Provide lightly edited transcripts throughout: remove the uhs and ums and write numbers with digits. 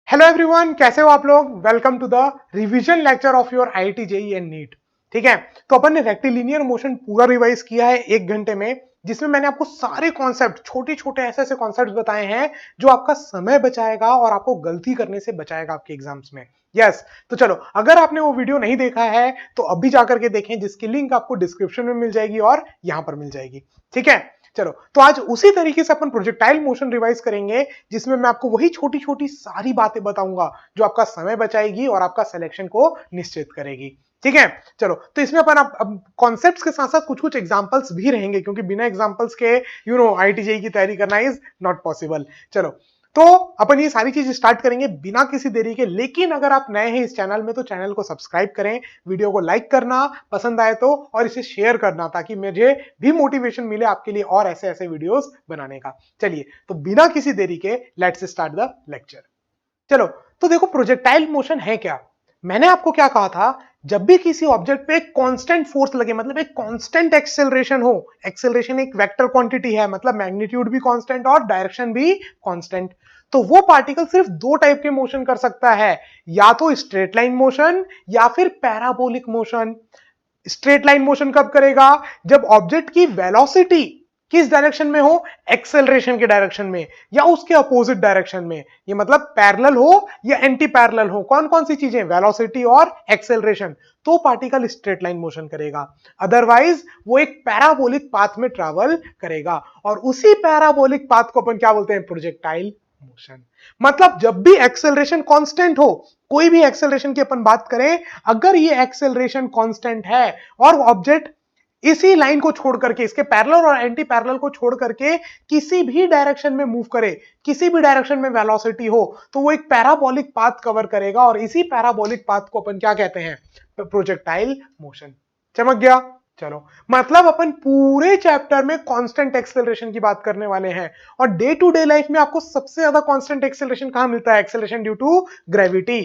Hello everyone, कैसे हो आप लोग। Welcome to the revision lecture of your IIT JEE and NEET. ठीक है, तो अपन ने रेक्टिलिनियर मोशन पूरा रिवाइज किया है 1 घंटे में, जिसमें मैंने आपको सारे कॉन्सेप्ट, छोटे छोटे ऐसे ऐसे कॉन्सेप्ट बताए हैं जो आपका समय बचाएगा और आपको गलती करने से बचाएगा आपके एग्जाम्स में। यस, तो चलो, अगर आपने वो वीडियो नहीं देखा है तो अभी जाकर के देखें, जिसकी लिंक आपको डिस्क्रिप्शन में मिल जाएगी और यहां पर मिल जाएगी। ठीक है, चलो, तो आज उसी तरीके से अपन प्रोजेक्टाइल मोशन रिवाइज करेंगे, जिसमें मैं आपको वही छोटी छोटी सारी बातें बताऊंगा जो आपका समय बचाएगी और आपका सिलेक्शन को निश्चित करेगी। ठीक है, चलो, तो इसमें अपन अब कॉन्सेप्ट्स के साथ साथ कुछ कुछ एग्जांपल्स भी रहेंगे, क्योंकि बिना एग्जांपल्स के आईआईटी जेईई की तैयारी करना इज नॉट पॉसिबल। चलो, तो अपन ये सारी चीज स्टार्ट करेंगे बिना किसी देरी के। लेकिन अगर आप नए हैं इस चैनल में तो चैनल को सब्सक्राइब करें, वीडियो को लाइक करना पसंद आए तो, और इसे शेयर करना, ताकि मुझे भी मोटिवेशन मिले आपके लिए और ऐसे ऐसे वीडियोस बनाने का। चलिए, तो बिना किसी देरी के लेट्स स्टार्ट द लेक्चर। चलो, तो देखो, प्रोजेक्टाइल मोशन है क्या। मैंने आपको क्या कहा था, जब भी किसी ऑब्जेक्ट पे एक कांस्टेंट फोर्स लगे, मतलब एक कांस्टेंट एक्सेलरेशन हो। एक्सेलरेशन एक वेक्टर क्वांटिटी है, मतलब मैग्नीट्यूड भी कांस्टेंट और डायरेक्शन भी कांस्टेंट। तो वो पार्टिकल सिर्फ दो टाइप के मोशन कर सकता है, या तो स्ट्रेट लाइन मोशन या फिर parabolic motion. Straight line motion कब करेगा, जब ऑब्जेक्ट की वेलोसिटी किस डायरेक्शन में हो, एक्सेलरेशन के डायरेक्शन में या उसके अपोजिट डायरेक्शन में। ये मतलब पैरेलल हो या एंटी पैरेलल हो, कौन कौन सी चीजें, वेलोसिटी और एक्सेलरेशन, तो पार्टिकल स्ट्रेट लाइन मोशन करेगा। अदरवाइज वो एक पैराबोलिक पाथ में ट्रैवल करेगा, और उसी पैराबोलिक पाथ को अपन क्या बोलते हैं, प्रोजेक्टाइल मोशन। मतलब जब भी एक्सेलरेशन कांस्टेंट हो, कोई भी एक्सेलरेशन की अपन बात करें, अगर ये एक्सेलरेशन कांस्टेंट है और ऑब्जेक्ट इसी लाइन को छोड़ करके, इसके पैरेलल और एंटी पैरेलल को छोड़ करके किसी भी डायरेक्शन में मूव करे, किसी भी डायरेक्शन में वेलोसिटी हो, तो वो एक पैराबोलिक पाथ कवर करेगा, और इसी पैराबोलिक पाथ को अपन क्या कहते हैं, प्रोजेक्टाइल मोशन। चमक गया। चलो, मतलब अपन पूरे चैप्टर में कांस्टेंट एक्सेलरेशन की बात करने वाले हैं। और डे टू डे लाइफ में आपको सबसे ज्यादा कांस्टेंट एक्सेलरेशन कहां मिलता है, एक्सेलरेशन ड्यू टू ग्रेविटी।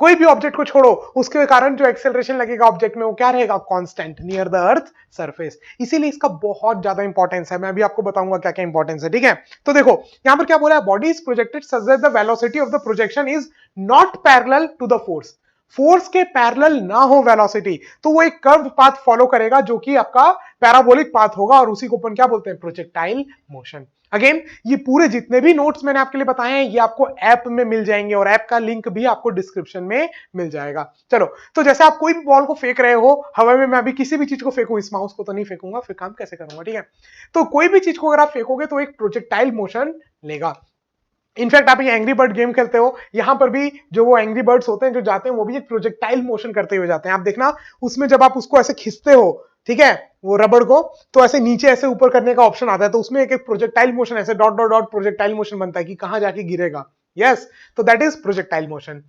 कोई भी ऑब्जेक्ट को छोड़ो, उसके कारण जो एक्सेलरेशन लगेगा ऑब्जेक्ट में, वो क्या रहेगा, constant near the earth surface. इसीलिए इसका बहुत ज्यादा इंपॉर्टेंस है। मैं अभी आपको बताऊंगा क्या क्या इंपॉर्टेंस है। ठीक है, तो देखो यहां पर क्या बोला है, body is projected such that the velocity of the projection is not parallel to the force. Force के पैरेलल ना हो वेलोसिटी, तो वो एक कर्व पाथ फॉलो करेगा, जो कि आपका पैराबोलिक पाथ होगा, और उसी को अपन क्या बोलते हैं, प्रोजेक्टाइल मोशन। अगेन, ये पूरे जितने भी नोट्स मैंने आपके लिए बताए हैं, ये आपको ऐप में मिल जाएंगे, और ऐप का लिंक भी आपको डिस्क्रिप्शन में मिल जाएगा। चलो, तो जैसे आप कोई भी बॉल को फेंक रहे हो हवा में, मैं अभी किसी भी चीज को फेंकूं, इस माउस को तो नहीं फेंकूंगा, फिर काम कैसे करूंगा। ठीक है, तो कोई भी चीज को अगर आप फेंकोगे तो एक प्रोजेक्टाइल मोशन लेगा। इनफैक्ट आप ये एंग्री बर्ड गेम खेलते हो, यहां पर भी जो वो एंग्री बर्ड्स होते हैं जो जाते हैं, वो भी एक प्रोजेक्टाइल मोशन करते हुए जाते हैं। आप देखना, उसमें जब आप उसको ऐसे खींचते हो, ठीक है, वो रबड़ को, तो ऐसे नीचे ऐसे ऊपर करने का ऑप्शन आता है, तो उसमें एक एक प्रोजेक्टाइल मोशन, ऐसे dot dot dot projectile motion बनता है कि कहां जाके गिरेगा। यस, तो that is projectile motion.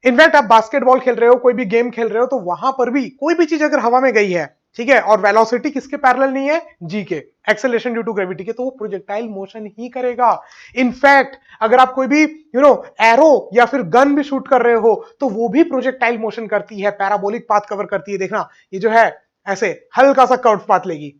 In fact आप बास्केटबॉल खेल रहे हो, कोई भी गेम खेल रहे हो, तो वहां पर भी कोई भी चीज अगर हवा में गई है, ठीक है, और वेलोसिटी किसके पैरेलल नहीं है, जी के, एक्सेलरेशन ड्यू टू ग्रेविटी के, तो वो प्रोजेक्टाइल मोशन ही करेगा। इनफैक्ट अगर आप कोई भी एरो या फिर गन भी शूट कर रहे हो, तो वो भी प्रोजेक्टाइल मोशन करती है, पैराबोलिक पाथ कवर करती है। देखना, ये जो है ऐसे हल्का सा कर्व पाथ लेगी,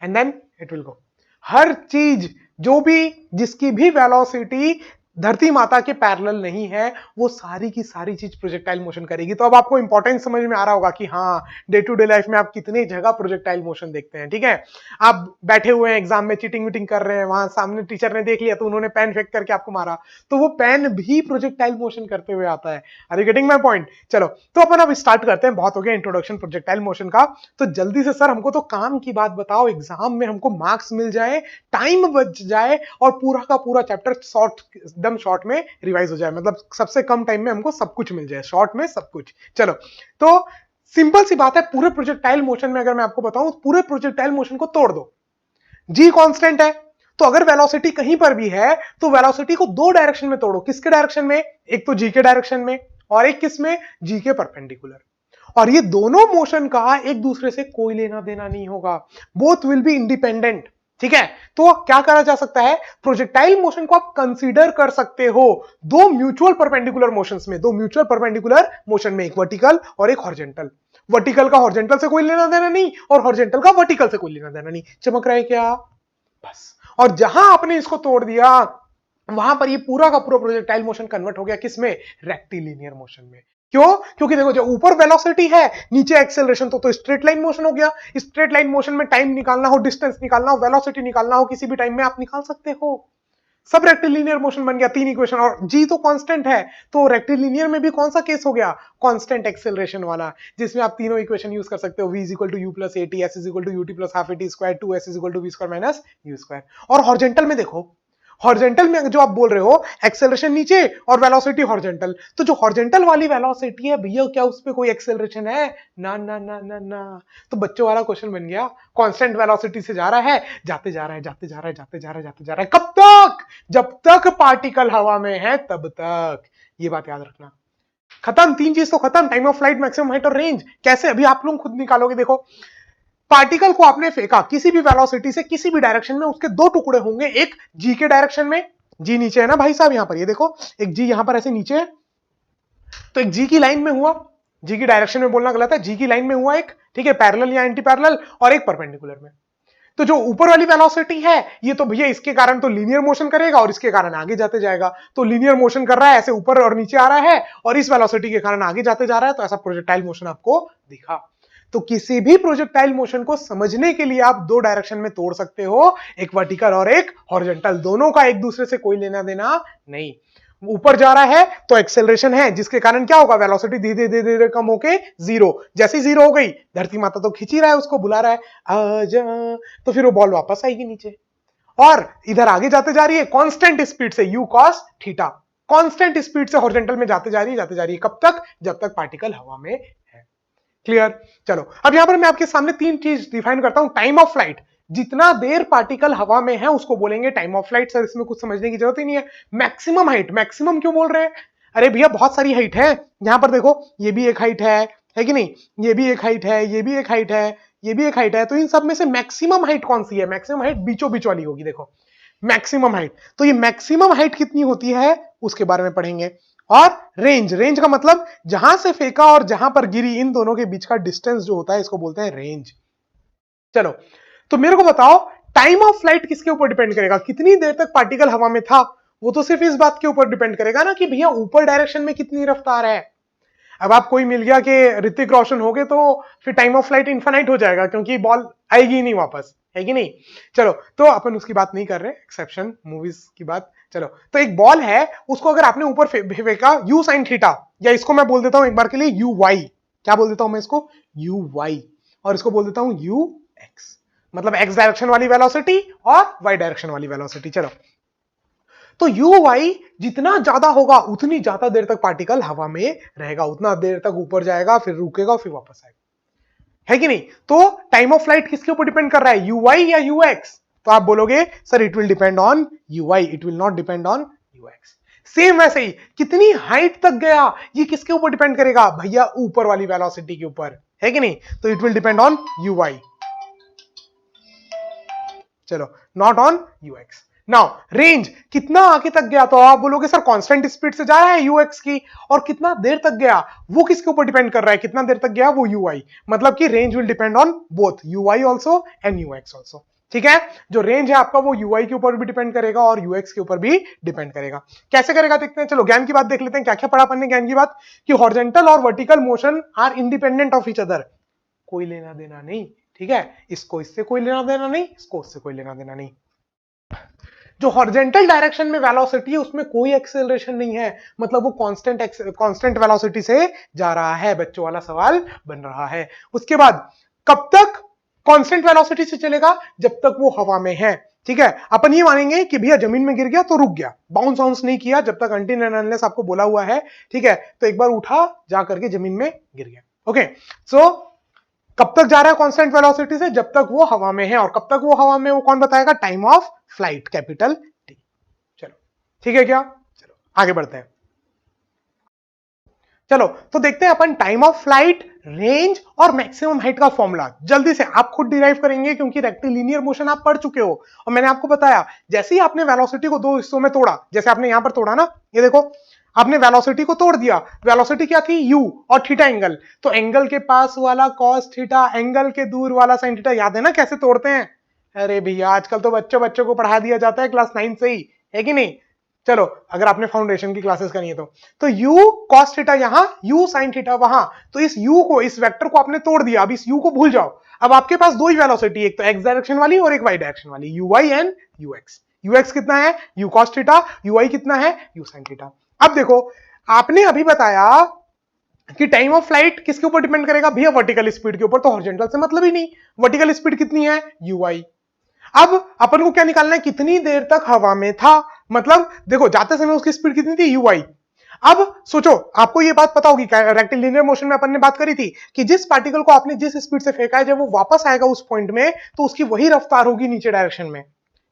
and then it will go. हर चीज, जो भी, जिसकी भी वेलोसिटी धरती माता के पैरेलल नहीं है, वो सारी की सारी चीज प्रोजेक्टाइल मोशन करेगी। तो अब आपको इंपॉर्टेंस समझ में आ रहा होगा कि हाँ, डे टू डे लाइफ में आप कितनी जगह प्रोजेक्टाइल मोशन देखते हैं। ठीक है, आप बैठे हुए हैं एग्जाम में, चीटिंग वीटिंग कर रहे हैं, वहां सामने टीचर ने देख लिया तो उन्होंने पेन फेंक करके आपको मारा, तो वो पेन भी प्रोजेक्टाइल मोशन करते हुए आता है। Are you getting my point. चलो, तो अपन अब स्टार्ट करते हैं। बहुत हो गया इंट्रोडक्शन प्रोजेक्टाइल मोशन का, तो जल्दी से सर हमको तो काम की बात बताओ, एग्जाम में हमको मार्क्स मिल जाए, टाइम बच जाए, और पूरा का पूरा चैप्टर शॉर्ट, एकदम शॉर्ट में रिवाइज हो जाए, मतलब सबसे कम टाइम में हमको सब कुछ मिल जाए, शॉर्ट में सब कुछ। चलो, तो सिंपल सी बात है, पूरे प्रोजेक्टाइल मोशन में अगर मैं आपको बताऊं, पूरे प्रोजेक्टाइल मोशन को तोड़ दो। जी कांस्टेंट है, तो अगर वेलोसिटी कहीं पर भी है, तो वेलोसिटी को दो डायरेक्शन में तोड़ो। किसके डायरेक्शन में, एक तो जी के डायरेक्शन में, और एक किसमें, जी के परपेंडिकुलर। और ये दोनों मोशन का एक दूसरे से कोई लेना देना नहीं होगा, बोथ विल बी इंडिपेंडेंट। ठीक है, तो क्या करा जा सकता है, प्रोजेक्टाइल मोशन को आप कंसीडर कर सकते हो दो म्यूचुअल परपेंडिकुलर मोशंस में, दो म्यूचुअल परपेंडिकुलर मोशन में, एक वर्टिकल और एक हॉरिजॉन्टल। वर्टिकल का हॉरिजॉन्टल से कोई लेना देना नहीं, और हॉरिजॉन्टल का वर्टिकल से कोई लेना देना नहीं। चमक रहा है क्या, बस। और जहां आपने इसको तोड़ दिया, वहां पर ये पूरा का पूरा प्रोजेक्टाइल मोशन कन्वर्ट हो गया किसमें, रेक्टिलिनियर मोशन में। क्यों? क्योंकि देखो जो ऊपर वेलोसिटी है नीचे एक्सेलरेशन, तो स्ट्रेट लाइन मोशन हो गया। स्ट्रेट लाइन मोशन में टाइम निकालना हो, डिस्टेंस निकालना हो, वेलोसिटी निकालना हो, किसी भी टाइम में आप निकाल सकते हो। सब रेक्टिलिनियर मोशन बन गया, तीन इक्वेशन, और जी तो कांस्टेंट है, तो रेक्टिलिनियर में भी कौन सा केस हो गया, कांस्टेंट एक्सेलरेशन वाला, जिसमें आप तीनों इक्वेशन यूज कर सकते हो, v is equal to u plus a t, s is equal to u t plus half a t square, two s is equal to v square minus u square. और horizontal में देखो, horizontal में जो आप बोल रहे हो acceleration नीचे और वेलोसिटी हॉरिजॉन्टल, तो जो हॉरिजॉन्टल वाली वेलोसिटी है भैया, क्या उस पे कोई एक्सेलरेशन है, ना ना ना ना ना। तो बच्चों वाला क्वेश्चन बन गया, कांस्टेंट वेलोसिटी से जा रहा है, जाते जा रहा है, जाते जा रहा है, जाते जा रहा है, जाते जा रहा है, कब तक, जब तक पार्टिकल हवा में है तब तक। ये बात याद रखना। खत्म, तीन चीज तो खत्म, time of flight, maximum height और रेंज। कैसे, अभी आप लोग खुद निकालोगे। देखो, पार्टिकल को आपने फेंका किसी भी वेलोसिटी से किसी भी डायरेक्शन में, उसके दो टुकड़े होंगे, एक जी के डायरेक्शन में, जी नीचे है ना भाई साहब, यहां पर ये देखो, एक जी यहां पर ऐसे नीचे है, तो एक जी की लाइन में हुआ, जी की डायरेक्शन में बोलना गलत है, जी की लाइन में हुआ एक, ठीक है, पैरेलल या एंटी पैरेलल, और एक परपेंडिकुलर में। तो जो ऊपर वाली वेलोसिटी है ये तो भैया इसके कारण तो लीनियर मोशन करेगा और इसके कारण आगे जाते जाएगा, तो लीनियर मोशन कर रहा है, ऐसे ऊपर और नीचे आ रहा है, और इस वेलोसिटी के कारण आगे जाते जा रहा है, तो ऐसा प्रोजेक्टाइल मोशन आपको दिखा। तो किसी भी प्रोजेक्टाइल मोशन को समझने के लिए आप दो डायरेक्शन में तोड़ सकते हो, एक वर्टिकल और एक हॉरिजॉन्टल, दोनों का एक दूसरे से कोई लेना देना नहीं। ऊपर जा रहा है तो एक्सेलरेशन है, जिसके कारण क्या होगा, वेलोसिटी धीरे धीरे धीरे कम होके जीरो, जैसे ही जीरो हो गई, धरती माता तो खींच ही रहा है उसको, बुला रहा है आजा, तो फिर वो बॉल वापस आएगी नीचे, और इधर आगे जाते जा रही है कांस्टेंट स्पीड से, you cos theta, constant speed से हॉरिजॉन्टल में जाते जा रही है, जाते जा रही है, कब तक, जब तक पार्टिकल हवा में है। क्लियर? चलो अब यहां पर मैं आपके सामने तीन चीज डिफाइन करता हूं। टाइम ऑफ फ्लाइट, जितना देर पार्टिकल हवा में है उसको बोलेंगे टाइम ऑफ फ्लाइट। सर इसमें कुछ समझने की जरूरत ही नहीं है। मैक्सिमम हाइट, मैक्सिमम क्यों बोल रहे हैं, अरे भैया बहुत सारी हाइट है, यहां पर देखो ये भी एक हाइट है कि नहीं, ये भी एक हाइट है, ये भी एक हाइट है, ये भी एक हाइट है, तो इन सब में से मैक्सिमम हाइट कौन सी है, मैक्सिमम हाइट बीचों बीच वाली होगी। देखो मैक्सिमम हाइट, तो ये मैक्सिमम हाइट कितनी होती है उसके बारे में पढ़ेंगे। और रेंज, रेंज का मतलब जहां से फेंका और जहां पर गिरी, इन दोनों के बीच का डिस्टेंस जो होता है इसको बोलते हैं रेंज। चलो, तो मेरे को बताओ टाइम ऑफ फ्लाइट किसके ऊपर डिपेंड करेगा, कितनी देर तक पार्टिकल हवा में था, वो तो सिर्फ इस बात के ऊपर डिपेंड करेगा ना कि भैया ऊपर डायरेक्शन में कितनी रफ्तार है। अब आप कोई मिल गया कि ऋतिक रोशन हो गए, तो फिर टाइम ऑफ फ्लाइट इनफाइनाइट हो जाएगा, क्योंकि बॉल आएगी ही नहीं वापस, है कि नहीं। चलो, तो अपन उसकी बात नहीं कर रहे, एक्सेप्शन मूवीज की बात। चलो, तो एक बॉल है, उसको अगर आपने ऊपर फेंका यू साइन थीटा, या इसको मैं बोल देता हूं एक बार के लिए यू वाई, क्या बोल देता हूं मैं इसको, यू वाई, और इसको बोल देता हूं यू एक्स, मतलब एक्स डायरेक्शन वाली वेलोसिटी और वाई डायरेक्शन वाली वेलोसिटी। चलो, तो यू वाई जितना ज्यादा होगा उतनी ज्यादा देर तक पार्टिकल हवा में रहेगा, उतना देर तक ऊपर जाएगा, फिर रुकेगा, फिर वापस आएगा, है कि नहीं। तो टाइम ऑफ फ्लाइट किसके ऊपर डिपेंड कर रहा है, यू वाई या यू एक्स। तो आप बोलोगे sir it will depend on you y, it will not depend on you x. Same वैसे ही कितनी हाइट तक गया ये किसके ऊपर डिपेंड करेगा, भैया ऊपर वाली वेलोसिटी के ऊपर, है कि नहीं। तो it will depend on you Y, चलो, not on you X. Now range कितना आगे तक गया, तो आप बोलोगे सर कांस्टेंट स्पीड से जा रहा है यूएक्स की, और कितना देर तक गया वो किसके ऊपर डिपेंड कर रहा है, कितना देर तक गया वो यूआई, मतलब कि range will depend on both UI also and UX also. ठीक है, जो रेंज है आपका वो यूआई के ऊपर भी डिपेंड करेगा और यूएक्स के ऊपर भी डिपेंड करेगा। कैसे करेगा देखते हैं। चलो ज्ञान की बात देख लेते हैं, क्या क्या पढ़ा अपन ने ज्ञान की बात, कि हॉरिजॉन्टल और vertical motion are independent of each other, कोई लेना देना नहीं। ठीक है, इसको इससे कोई लेना देना नहीं, इसको उससे कोई लेना देना नहीं। जो हॉरिजॉन्टल डायरेक्शन में वेलोसिटी है उसमें कोई एक्सेलरेशन नहीं है, मतलब वो कांस्टेंट वेलोसिटी से जा रहा है, बच्चों वाला सवाल बन रहा है। उसके बाद कब तक कांस्टेंट वेलोसिटी से चलेगा, जब तक वो हवा में है। ठीक है, अपन ये मानेंगे कि भैया जमीन में गिर गया तो रुक गया, बाउंस बाउंस नहीं किया जब तक अनटिल एंड अनलेस आपको बोला हुआ है। ठीक है, तो एक बार उठा जा करके जमीन में गिर गया। ओके, सो कब तक जा रहा है कांस्टेंट वेलोसिटी से, जब तक वो हवा में है, और कब तक वो हवा में, वो कौन बताएगा, time of flight, capital T. चलो ठीक है क्या, चलो आगे बढ़ते हैं। चलो तो देखते हैं अपन टाइम ऑफ फ्लाइट, रेंज और मैक्सिमम हाइट का फॉर्मूला जल्दी से आप खुद डिराइव करेंगे, क्योंकि रेक्टिलिनियर मोशन आप पढ़ चुके हो, और मैंने आपको बताया जैसे ही आपने वेलोसिटी को दो हिस्सों में तोड़ा, जैसे आपने यहां पर तोड़ा ना, ये देखो आपने वेलोसिटी को तोड़ दिया, वेलोसिटी क्या थी u और थीटा एंगल, तो एंगल के पास वाला cos थीटा, एंगल के दूर वाला sin थीटा, याद है ना कैसे तोड़ते हैं। अरे भैया आजकल तो बच्चों बच्चों को पढ़ा दिया जाता है क्लास 9 से ही, है कि नहीं। चलो अगर आपने फाउंडेशन की क्लासेस करनी है तो u cos थीटा यहां, u sin थीटा वहां, तो इस u को, इस वेक्टर को आपने तोड़ दिया, अब इस u को भूल जाओ। अब आपके पास दो ही वेलोसिटी, एक तो x डायरेक्शन वाली और एक y डायरेक्शन वाली, uy एंड ux। ux कितना है, u cos थीटा, uy कितना है, u sin थीटा। अब देखो आपने अभी बताया कि टाइम ऑफ फ्लाइट किसके ऊपर डिपेंड करेगा भैया, वर्टिकल स्पीड के ऊपर, तो हॉरिजॉन्टल से मतलब ही नहीं। वर्टिकल स्पीड कितनी है, ui। अब अपन को क्या निकालना है, कितनी देर तक हवा में था, मतलब देखो जाते समय उसकी स्पीड कितनी थी, ui। अब सोचो, आपको ये बात पता होगी, रेक्टिलिनियर मोशन में अपन ने बात करी थी कि जिस पार्टिकल को आपने जिस स्पीड से फेंका है, जब वो वापस आएगा उस पॉइंट में तो उसकी वही रफ्तार होगी नीचे डायरेक्शन में।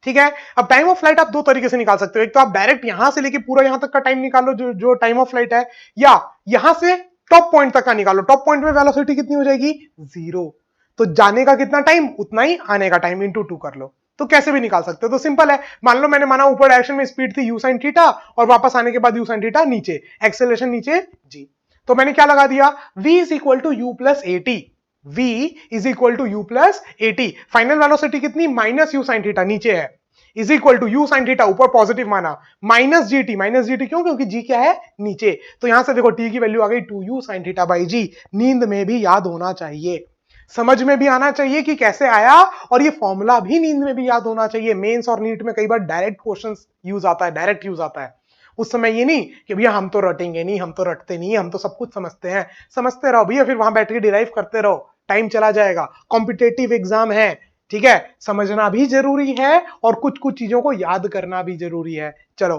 ठीक है। अब टाइम ऑफ फ्लाइट आप दो तरीके से निकाल सकते हो, एक तो आप डायरेक्ट यहां से लेके पूरा यहां तक का टाइम निकालो जो टाइम ऑफ फ्लाइट है, या यहां से टॉप पॉइंट तक का निकालो। टॉप पॉइंट में वेलोसिटी कितनी हो जाएगी, 0। तो जाने का कितना टाइम, उतना ही आने का टाइम, इंटू 2 कर लो। तो कैसे भी निकाल सकते हो, तो सिंपल है। मान लो मैंने माना ऊपर डायरेक्शन में स्पीड थी u sin थीटा और वापस आने के बाद u sin थीटा नीचे, एक्सेलरेशन नीचे g। तो मैंने क्या लगा दिया, v is equal to u plus a t, v is equal to u plus a t. Final velocity कितनी, माइनस यू sin थीटा नीचे है, is equal to u sin theta ऊपर पॉजिटिव माना, minus g t. Minus g t क्यों, क्योंकि जी क्या है, नीचे। तो यहां से देखो टी की वैल्यू आ गई 2u sin थीटा बाई जी। नींद में भी याद होना चाहिए, समझ में भी आना चाहिए कि कैसे आया, और ये फॉर्मूला भी नींद में भी याद होना चाहिए। मेंस और नीट में कई बार डायरेक्ट क्वेश्चंस यूज आता है, डायरेक्ट यूज आता है। उस समय ये नहीं कि भैया हम तो रटेंगे नहीं, हम तो रटते नहीं, हम तो सब कुछ समझते हैं। समझते रहो भैया, फिर वहां बैठ के डिराइव करते रहो, टाइम चला जाएगा। कॉम्पिटेटिव एग्जाम है, ठीक है, समझना भी जरूरी है और कुछ कुछ चीजों को याद करना भी जरूरी है। चलो,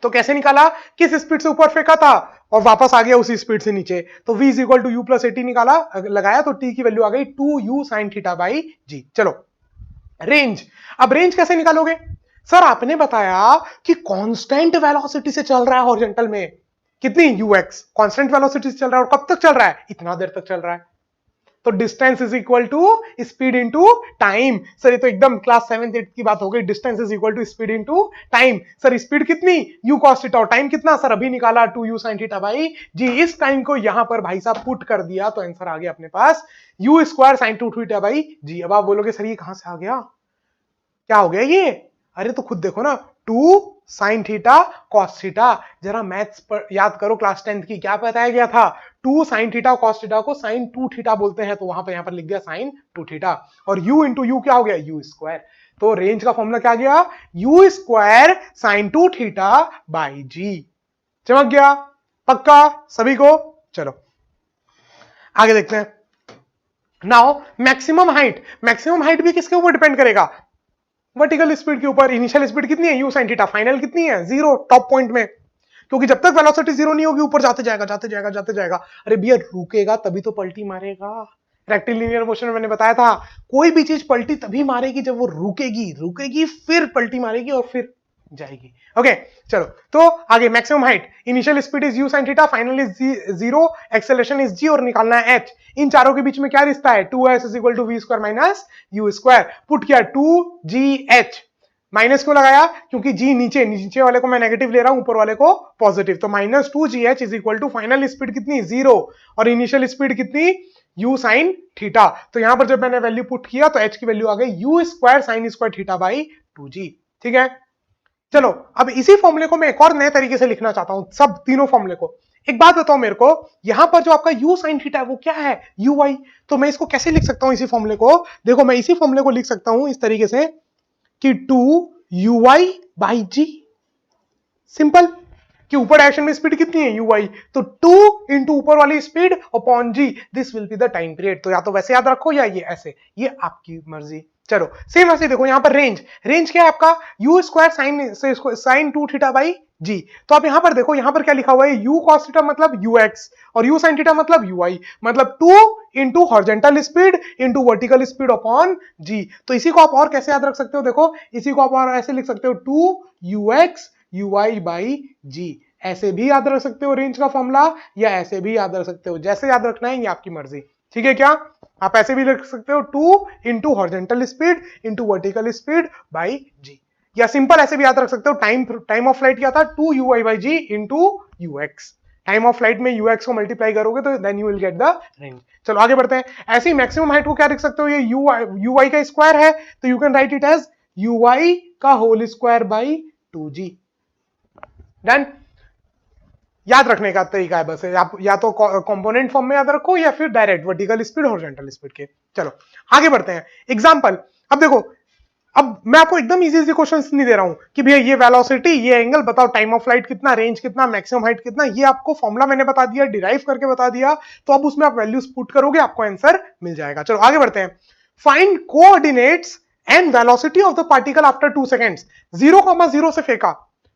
तो कैसे निकाला, किस स्पीड से ऊपर फेंका था और वापस आ गया उसी स्पीड से नीचे, तो v is equal to u plus a t निकाला, लगाया तो t की वैल्यू आ गई 2u sin थीटा बाई जी। चलो रेंज, अब रेंज कैसे निकालोगे, सर आपने बताया कि कांस्टेंट वेलोसिटी से चल रहा है हॉरिजॉन्टल में, कितनी ux, कांस्टेंट वेलोसिटी से चल रहा है, और कब तक चल रहा है, इतना देर तक चल रहा है। तो distance is equal to speed into time. Sir ये तो एकदम क्लास 7th 8th की बात हो गई, distance is equal to speed into time. Sir speed कितनी, यू कॉस थीटा, और टाइम कितना, सर अभी निकाला 2u sin थीटा बाई जी। इस टाइम को यहां पर भाई साहब पुट कर दिया तो आंसर आ गया अपने पास u square sine 2 theta by g. अब आप बोलोगे सर ये कहां से आ गया, क्या हो गया ये, अरे तो खुद देखो ना, 2 साइन थीटा कॉस थीटा। जरा मैथ्स पर याद करो, क्लास 10th की क्या बताया गया था, 2 साइन थीटा कॉस थीटा को साइन 2 थीटा बोलते हैं, तो वहां पर यहां पर लिख दिया साइन 2 थीटा, और u इंटू यू क्या हो गया, यू स्क्वायर। तो रेंज का फॉर्मूला क्या गया, u square sine 2 theta by g. चमक गया, पक्का सभी को। चलो आगे देखते हैं। Now maximum height, maximum height भी किसके ऊपर डिपेंड करेगा, वर्टिकल स्पीड के ऊपर। इनिशियल स्पीड कितनी है, यू sin थीटा, फाइनल कितनी है, 0 टॉप पॉइंट में, क्योंकि जब तक वेलोसिटी 0 नहीं होगी ऊपर जाते जाएगा जाते जाएगा जाते जाएगा। अरे भैया रुकेगा तभी तो पलटी मारेगा, रेक्टिलिनियर मोशन में मैंने बताया था, कोई भी चीज पलटी तभी मारेगी जब वो रुकेगी, रुकेगी फिर पलटी मारेगी और फिर जाएगी। ओके चलो, तो आगे maximum height, initial speed is u sin theta, final is 0, acceleration is g, और निकालना है h। इन चारों के बीच में क्या रिश्ता है, 2s is equal to v square minus u square. Put किया 2gh, माइनस क्यों लगाया, क्योंकि जी नीचे, नीचे वाले को मैं नेगेटिव ले रहा हूं, ऊपर वाले को पॉजिटिव, तो minus 2gh is equal to final speed कितनी, 0, और इनिशियल स्पीड कितनी, u sin थीटा। तो यहां पर जब मैंने वैल्यू पुट किया तो h की वैल्यू आ गई u square sine square theta by 2g। ठीक है, चलो अब इसी फॉर्मूले को मैं एक और नए तरीके से लिखना चाहता हूं, सब तीनों फॉर्मूले को। एक बात बताओ मेरे को, यहां पर जो आपका u sin थीटा है वो क्या है, uy। तो मैं इसको कैसे लिख सकता हूं इसी फॉर्मूले को, देखो मैं इसी फॉर्मूले को लिख सकता हूं इस तरीके से कि 2uy बाई जी। सिंपल, कि ऊपर डायरेक्शन में स्पीड कितनी है, uy, तो 2 इंटू ऊपर वाली speed upon g, this will be the time period. तो या तो वैसे याद रखो या ये ऐसे, ये आपकी मर्जी। चलो सेम ऐसे देखो, यहां पर रेंज, रेंज क्या है आपका, यू स्क्वायर साइन से साइन 2 थीटा बाई जी। तो आप यहां पर देखो, यहां पर क्या लिखा हुआ है, u cos थीटा मतलब ux, और u sin थीटा मतलब ui, मतलब 2 into horizontal speed into vertical speed upon g. तो इसी को आप और कैसे याद रख सकते हो, देखो इसी को आप और ऐसे लिख सकते हो, 2ux ui बाई जी। ऐसे भी याद रख सकते हो रेंज का फॉर्मूला, या ऐसे भी याद रख सकते हो, जैसे याद रखना है ये आपकी मर्जी। ठीक है, क्या आप ऐसे भी लिख सकते हो, 2 into horizontal speed into vertical speed by g, या सिंपल ऐसे भी याद रख सकते हो, टाइम ऑफ फ्लाइट क्या था, 2ui by g into ux। Time of flight में ux को मल्टीप्लाई करोगे तो then you will get the range. चलो आगे बढ़ते हैं। ऐसी मैक्सिमम हाइट को क्या लिख सकते हो, ये ui का स्क्वायर है तो you can write it as ui का whole square by 2g। Done. याद रखने का तरीका है बस, आप या तो कंपोनेंट फॉर्म में याद रखो या फिर direct vertical speed horizontal speed के। चलो आगे बढ़ते हैं। एग्जांपल, अब देखो, अब मैं आपको एकदम इजी इजी क्वेश्चंस नहीं दे रहा हूं कि भैया ये वेलोसिटी, ये एंगल बताओ, टाइम ऑफ फ्लाइट कितना, रेंज कितना, मैक्सिमम हाइट कितना, ये आपको फॉर्मूला मैंने बता दिया, डिराइव करके बता दिया, तो अब उसमें आप वैल्यूज पुट करोगे, आपको आंसर मिल जाएगा। चलो आगे बढ़ते हैं। Find coordinates and velocity of the particle after 2 seconds. 0,0 से फेंका,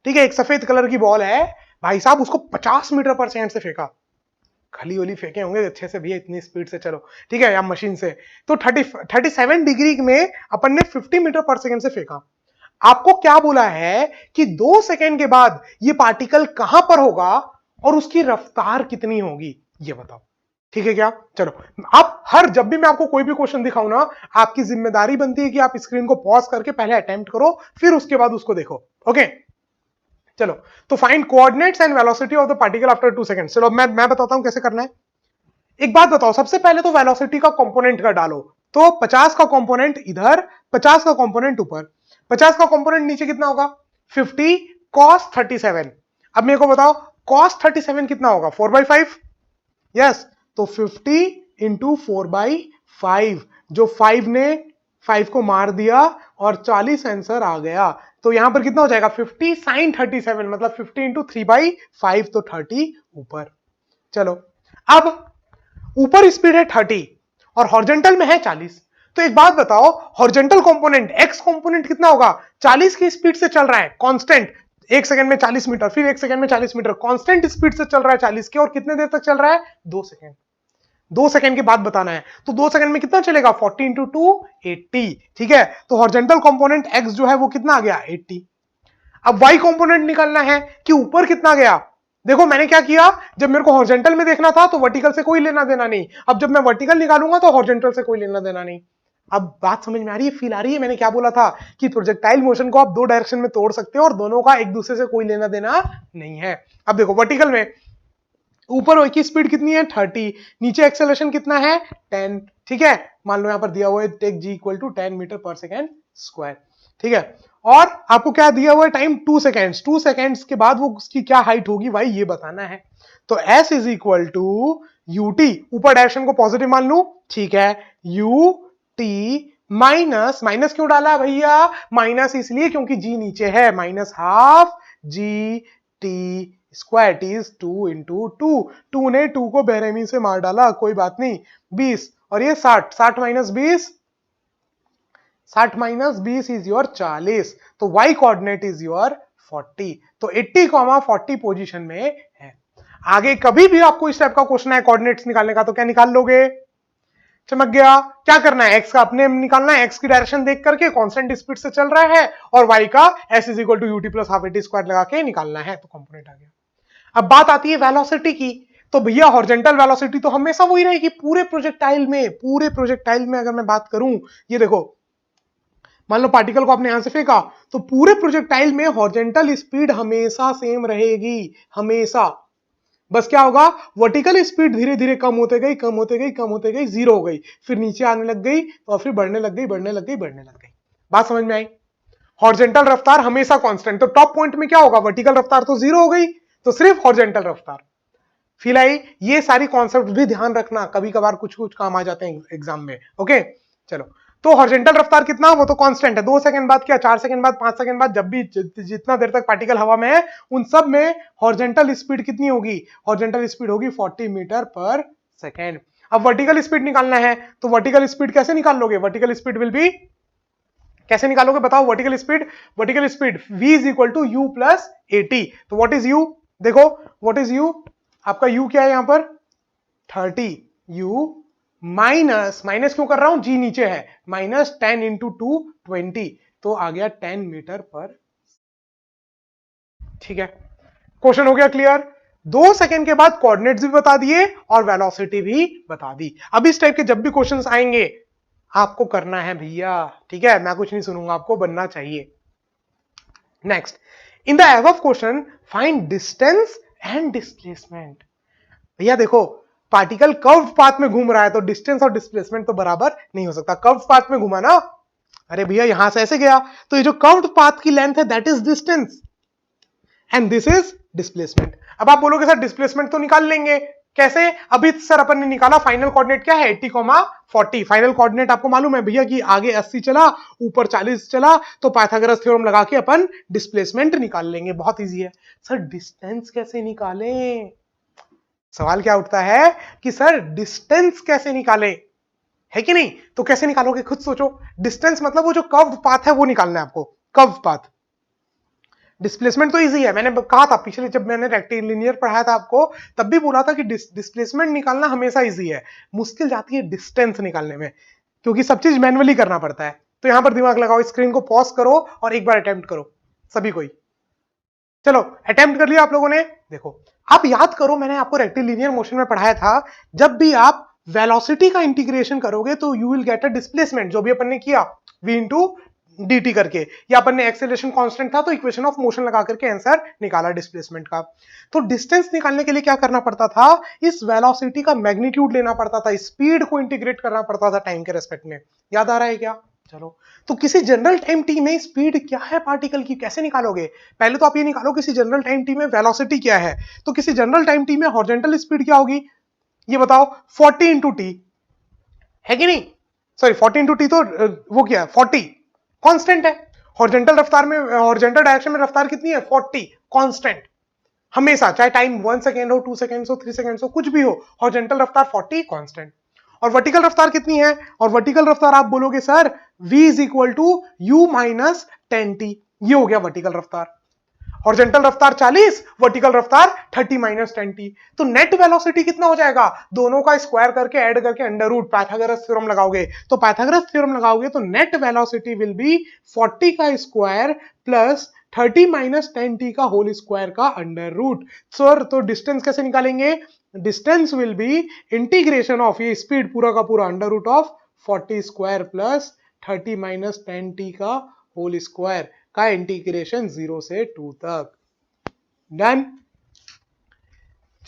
ठीक है, एक सफेद कलर की बॉल है भाई साहब, उसको 50 मीटर पर सेकंड से फेंका, खली ओली फेंके होंगे अच्छे से भैया, इतनी स्पीड से, चलो ठीक है, या मशीन से, तो 37 डिग्री में अपन ने 50 मीटर पर सेकंड से फेंका। आपको क्या बोला है कि 2 सेकंड के बाद ये पार्टिकल कहां पर होगा और उसकी रफ्तार कितनी होगी, ये बताओ। ठीक है क्या? चलो, आप हर जब भी मैं आपको कोई भी क्वेश्चन दिखाऊं ना, आपकी जिम्मेदारी बनती है कि आप स्क्रीन को पॉज करके पहले अटेम्प्ट करो, फिर उसके बाद उसको देखो। ओके, चलो, तो find coordinates and velocity of the particle after 2 seconds. चलो मैं बताता हूं कैसे करना है। एक बात बताओ, सबसे पहले तो वेलोसिटी का कंपोनेंट का डालो, तो 50 का कंपोनेंट इधर, 50 का कंपोनेंट ऊपर, 50 का कंपोनेंट नीचे कितना होगा, 50 cos 37। अब मेरे को बताओ cos 37 कितना होगा, 4/5। यस, तो 50 इंटू 4/5, जो 5 ने 5 को मार दिया और 40 आंसर आ गया। तो यहां पर कितना हो जाएगा, 50 sin 37, मतलब 50 इंटू 3/5, तो 30 ऊपर। चलो, अब ऊपर स्पीड है 30 और हॉरिजॉन्टल में है 40, तो एक बात बताओ, हॉरिजॉन्टल कंपोनेंट एक्स कंपोनेंट कितना होगा, 40 की स्पीड से चल रहा है कांस्टेंट, 1 सेकंड में 40 मीटर, फिर 1 सेकंड में 40 मीटर, कांस्टेंट स्पीड से चल रहा है 40 के, और कितने देर तक चल रहा है, 2 सेकंड। 2 सेकंड के बाद बताना है, तो 2 सेकंड में कितना चलेगा, 40 इंटू 2 80। ठीक है, तो हॉरिजॉन्टल कंपोनेंट एक्स जो है वो कितना आ गया, 80। अब वाई कंपोनेंट निकालना है कि ऊपर कितना गया। देखो मैंने क्या किया, जब मेरे को हॉरिजॉन्टल में देखना था तो वर्टिकल से कोई लेना देना नहीं, अब जब मैं वर्टिकल निकालूंगा तो हॉरिजॉन्टल से कोई लेना देना नहीं। अब बात समझ में आ रही है, फील आ रही है, मैंने क्या बोला था कि प्रोजेक्टाइल मोशन को आप दो डायरेक्शन में तोड़ सकते हो और दोनों का एक दूसरे से कोई लेना देना नहीं है। अब देखो वर्टिकल में ऊपर की स्पीड कितनी है, 30, नीचे एक्सेलरेशन कितना है, 10। ठीक है, मान लो यहां पर दिया हुआ है take g equal to 10 metre per second square. ठीक है, और आपको क्या दिया हुआ है, टाइम 2 सेकेंड्स, 2 सेकेंड्स के बाद वो उसकी क्या हाइट होगी भाई, ये बताना है। तो s is equal to u t, ऊपर डायरेक्शन को पॉजिटिव मान लू, ठीक है, यू टी माइनस, माइनस क्यों डाला भैया, माइनस इसलिए क्योंकि जी नीचे है, minus half g t square, T is 2 into 2 ने 2 को बेरहमी से मार डाला, कोई बात नहीं, 20, और ये 60, 60 माइनस 20, 60 माइनस 20 इज योर 40, तो y कोऑर्डिनेट इज योर 40, तो 80,40 पोजीशन में है। आगे कभी भी आपको इस टाइप का क्वेश्चन है कोऑर्डिनेट्स निकालने का, तो क्या निकाल लोगे, चमक गया। क्या करना है, एक्स का अपने निकालना है, एक्स की डायरेक्शन देख करके कांस्टेंट स्पीड से चल रहा है, और वाई का s is equal to u t plus half a t square लगा के निकालना है, तो कंपोनेंट आ गया। अब बात आती है वेलोसिटी की, तो भैया हॉरिजॉन्टल वेलोसिटी तो हमेशा वही रहेगी पूरे प्रोजेक्टाइल में, पूरे प्रोजेक्टाइल में अगर मैं बात करूं, ये देखो मान लो पार्टिकल को आपने यहां से फेंका, तो पूरे प्रोजेक्टाइल में हॉरिजॉन्टल स्पीड हमेशा सेम रहेगी, हमेशा। बस क्या होगा, वर्टिकल स्पीड धीरे धीरे कम होते गई, कम होते गई, कम होते गई, जीरो हो गई, फिर नीचे आने लग गई, और फिर बढ़ने लग गई, बढ़ने लग गई, बढ़ने लग गई। बात समझ में आई। हॉरिजॉन्टल रफ्तार हमेशा कांस्टेंट, तो टॉप पॉइंट में क्या होगा, वर्टिकल रफ्तार तो जीरो हो गई, तो सिर्फ हॉरिजॉन्टल रफ्तार। Feel I. ये सारी कॉन्सेप्ट भी ध्यान रखना, कभी कभार कुछ कुछ काम आ जाते हैं एग्जाम में। ओके, चलो, तो हॉरिजॉन्टल रफ्तार कितना, वो तो कांस्टेंट है, 2 सेकंड बाद क्या, 4 सेकंड बाद, 5 सेकंड बाद, जब भी जितना देर तक पार्टिकल हवा में है, उन सब में हॉरिजॉन्टल स्पीड कितनी होगी, हॉरिजॉन्टल स्पीड होगी 40 मीटर पर सेकेंड। अब वर्टिकल स्पीड निकालना है, तो वर्टिकल स्पीड कैसे निकाल लोगे, वर्टिकल स्पीड विल बी, कैसे निकालोगे बताओ, vertical speed, vertical speed v is equal to u plus a t. तो व्हाट इज यू, देखो व्हाट इज यू, आपका u क्या है यहां पर 30, u माइनस, माइनस क्यों कर रहा हूं, g नीचे है, माइनस 10 इंटू 2 20, तो आ गया 10 मीटर पर। ठीक है, क्वेश्चन हो गया क्लियर। 2 सेकंड के बाद कोऑर्डिनेट्स भी बता दिए और वेलोसिटी भी बता दी। अब इस टाइप के जब भी क्वेश्चंस आएंगे आपको करना है भैया, ठीक है, मैं कुछ नहीं सुनूंगा, आपको बनना चाहिए। Next, in the above question find distance and displacement. भैया देखो, पार्टिकल कर्व पाथ में घूम रहा है, तो डिस्टेंस और डिस्प्लेसमेंट तो बराबर नहीं हो सकता। कर्व पाथ में घूमा ना, अरे भैया यहां से ऐसे गया, तो ये जो कर्व्ड पाथ की लेंथ है that is distance, and this is displacement. अब आप बोलोगे सर डिस्प्लेसमेंट तो निकाल लेंगे, कैसे? अभी सर अपन ने निकाला फाइनल कोऑर्डिनेट क्या है 80,40। फाइनल कोऑर्डिनेट आपको मालूम है भैया कि आगे 80 चला ऊपर 40 चला, तो पाइथागोरस थ्योरम लगा के अपन डिस्प्लेसमेंट निकाल लेंगे। बहुत इजी है। सर डिस्टेंस कैसे निकालें? सवाल क्या उठता है कि सर डिस्टेंस कैसे निकालें, है कि नहीं? तो कैसे निकालोगे खुद सोचो। डिस्टेंस मतलब वो जो कर्व्ड पाथ है वो निकालना है आपको, कर्व्ड पाथ। डिस्प्लेसमेंट तो इजी है, मैंने कहा था पिछले जब मैंने रेक्टिलिनियर पढ़ाया था आपको, तब भी बोला था कि डिस्प्लेसमेंट निकालना हमेशा इजी है, मुश्किल जाती है डिस्टेंस निकालने में, क्योंकि सब चीज मैनुअली करना पड़ता है। तो यहां पर दिमाग लगाओ, स्क्रीन को पॉज करो और एक बार अटेम्प्ट करो सभी कोई। चलो अटेम्प्ट कर लिया आप लोगों ने। देखो आप याद करो, मैंने आपको रेक्टिलिनियर मोशन में पढ़ाया था, जब भी आप वेलोसिटी का इंटीग्रेशन करोगे तो you will get a displacement, जो भी अपन ने किया v इंटू dt करके, या अपन ने एक्सेलरेशन कांस्टेंट था तो इक्वेशन ऑफ मोशन लगा करके आंसर निकाला डिस्प्लेसमेंट का। तो डिस्टेंस निकालने के लिए क्या करना पड़ता था, इस वेलोसिटी का मैग्नीट्यूड लेना पड़ता था, स्पीड को इंटीग्रेट करना पड़ता था टाइम के रेस्पेक्ट में। याद आ रहा है क्या? चलो, तो किसी जनरल टाइम टी में स्पीड क्या है पार्टिकल की, कैसे निकालोगे? पहले तो आप ये निकालो किसी जनरल टाइम टी में वेलोसिटी क्या है। तो किसी जनरल टाइम टी में हॉरिजॉन्टल स्पीड क्या होगी, ये बताओ? 40 इंटू टी, है कि नहीं? सॉरी 40 इंटू टी, तो वो क्या है 40 कांस्टेंट है। हॉरिजॉन्टल रफ्तार में, हॉरिजॉन्टल डायरेक्शन में रफ्तार कितनी है 40 कांस्टेंट, हमेशा, चाहे टाइम 1 सेकेंड हो 2 सेकेंड हो 3 सेकेंड हो कुछ भी हो, हॉरिजॉन्टल रफ्तार 40 कांस्टेंट। और वर्टिकल रफ्तार कितनी है? और वर्टिकल रफ्तार आप बोलोगे sir v is equal to u minus 10t, ये हो गया वर्टिकल रफ्तार। हॉरिजॉन्टल रफ्तार 40, वर्टिकल रफ्तार 30 माइनस 10t। तो नेट वेलोसिटी कितना हो जाएगा? दोनों का स्क्वायर करके ऐड करके अंडर रूट पाइथागोरस थ्योरम लगाओगे, तो पाइथागोरस थ्योरम लगाओगे तो नेट वेलोसिटी विल बी 40 का स्क्वायर प्लस 30 माइनस 10t का होल स्क्वायर का अंडर रूट। सर तो डिस्टेंस कैसे निकालेंगे? Distance will be integration of ये स्पीड पूरा का पूरा under root of 40 square plus 30 minus 10t का होल स्क्वायर का इंटीग्रेशन 0 से 2 तक। डन।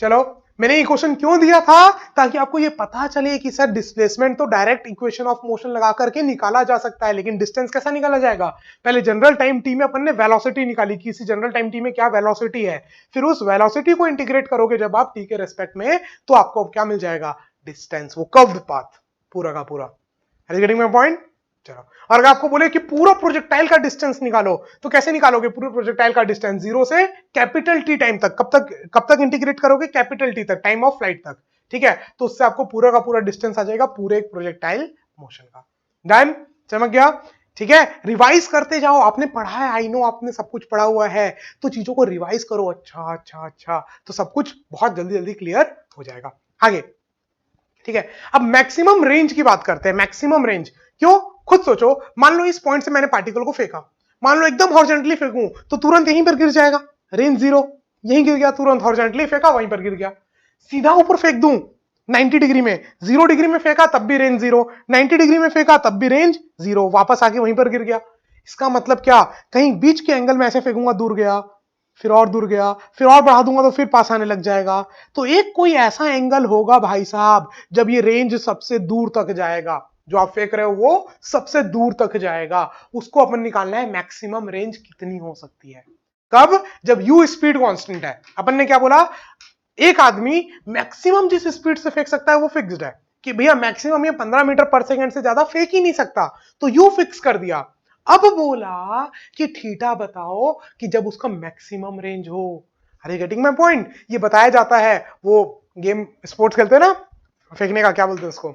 चलो, मैंने ये क्वेश्चन क्यों दिया था, ताकि आपको ये पता चले कि सर डिस्प्लेसमेंट तो डायरेक्ट इक्वेशन ऑफ मोशन लगा करके निकाला जा सकता है, लेकिन डिस्टेंस कैसा निकाला जाएगा? पहले जनरल टाइम टी में अपन ने वेलोसिटी निकाली, किसी जनरल टाइम टी में क्या वेलोसिटी है, फिर उस वेलोसिटी को इंटीग्रेट करोगे जब आप टी के रेस्पेक्ट में, तो आपको क्या मिल जाएगा? डिस्टेंस, वो कर्व्ड पाथ पूरा का पूरा। Are you getting my point? चलो, और अगर आपको बोले कि पूरा प्रोजेक्टाइल का डिस्टेंस निकालो, तो कैसे निकालोगे पूरे प्रोजेक्टाइल का डिस्टेंस? 0 से कैपिटल टी टाइम तक। कब तक इंटीग्रेट करोगे? कैपिटल टी तक, टाइम ऑफ फ्लाइट तक। ठीक है, तो उससे आपको पूरा का पूरा डिस्टेंस आ जाएगा पूरे एक प्रोजेक्टाइल मोशन का। डन, चमक गया? ठीक है, रिवाइज करते जाओ, आपने पढ़ा है, आई नो आपने सब कुछ पढ़ा हुआ है, तो चीजों को रिवाइज करो। अच्छा अच्छा अच्छा, तो सब कुछ बहुत जल्दी जल्दी क्लियर हो जाएगा। आगे, ठीक है, अब मैक्सिमम रेंज की बात करते हैं। मैक्सिमम रेंज क्यों? खुद सोचो, मान लो इस पॉइंट से मैंने पार्टिकल को फेंका, मान लो एकदम हॉरिजॉन्टली फेंकूं तो तुरंत यहीं पर गिर जाएगा, रेंज 0, यहीं गिर गया, तुरंत हॉरिजॉन्टली फेंका वहीं पर गिर गया। सीधा ऊपर फेंक दूं 90 डिग्री में, 0 डिग्री में फेंका तब भी रेंज 0, 90 डिग्री में फेंका तब भी रेंज 0, वापस आके वहीं पर गिर गया। इसका मतलब क्या? कहीं बीच के एंगल में ऐसे फेंकूंगा, दूर गया, फिर और दूर गया, फिर और बढ़ा दूंगा तो फिर पास आने लग जाएगा। तो एक कोई ऐसा एंगल होगा भाई साहब, जब ये रेंज सबसे दूर तक जाएगा, जो आप फेंक रहे हो वो सबसे दूर तक जाएगा, उसको अपन निकालना है मैक्सिमम रेंज कितनी हो सकती है। कब? जब u स्पीड कांस्टेंट है। अपन ने क्या बोला? एक आदमी मैक्सिमम जिस स्पीड से फेंक सकता है वो फिक्स्ड है, कि भैया मैक्सिमम ये 15 मीटर पर सेकंड से ज्यादा फेंक ही नहीं सकता, तो u फिक्स कर दिया। अब बोला कि थीटा बताओ कि जब उसका मैक्सिमम रेंज हो। अरे गेटिंग माय पॉइंट? ये बताया जाता है, वो गेम स्पोर्ट्स खेलते हैं ना, फेंकने का क्या बोलते हैं उसको,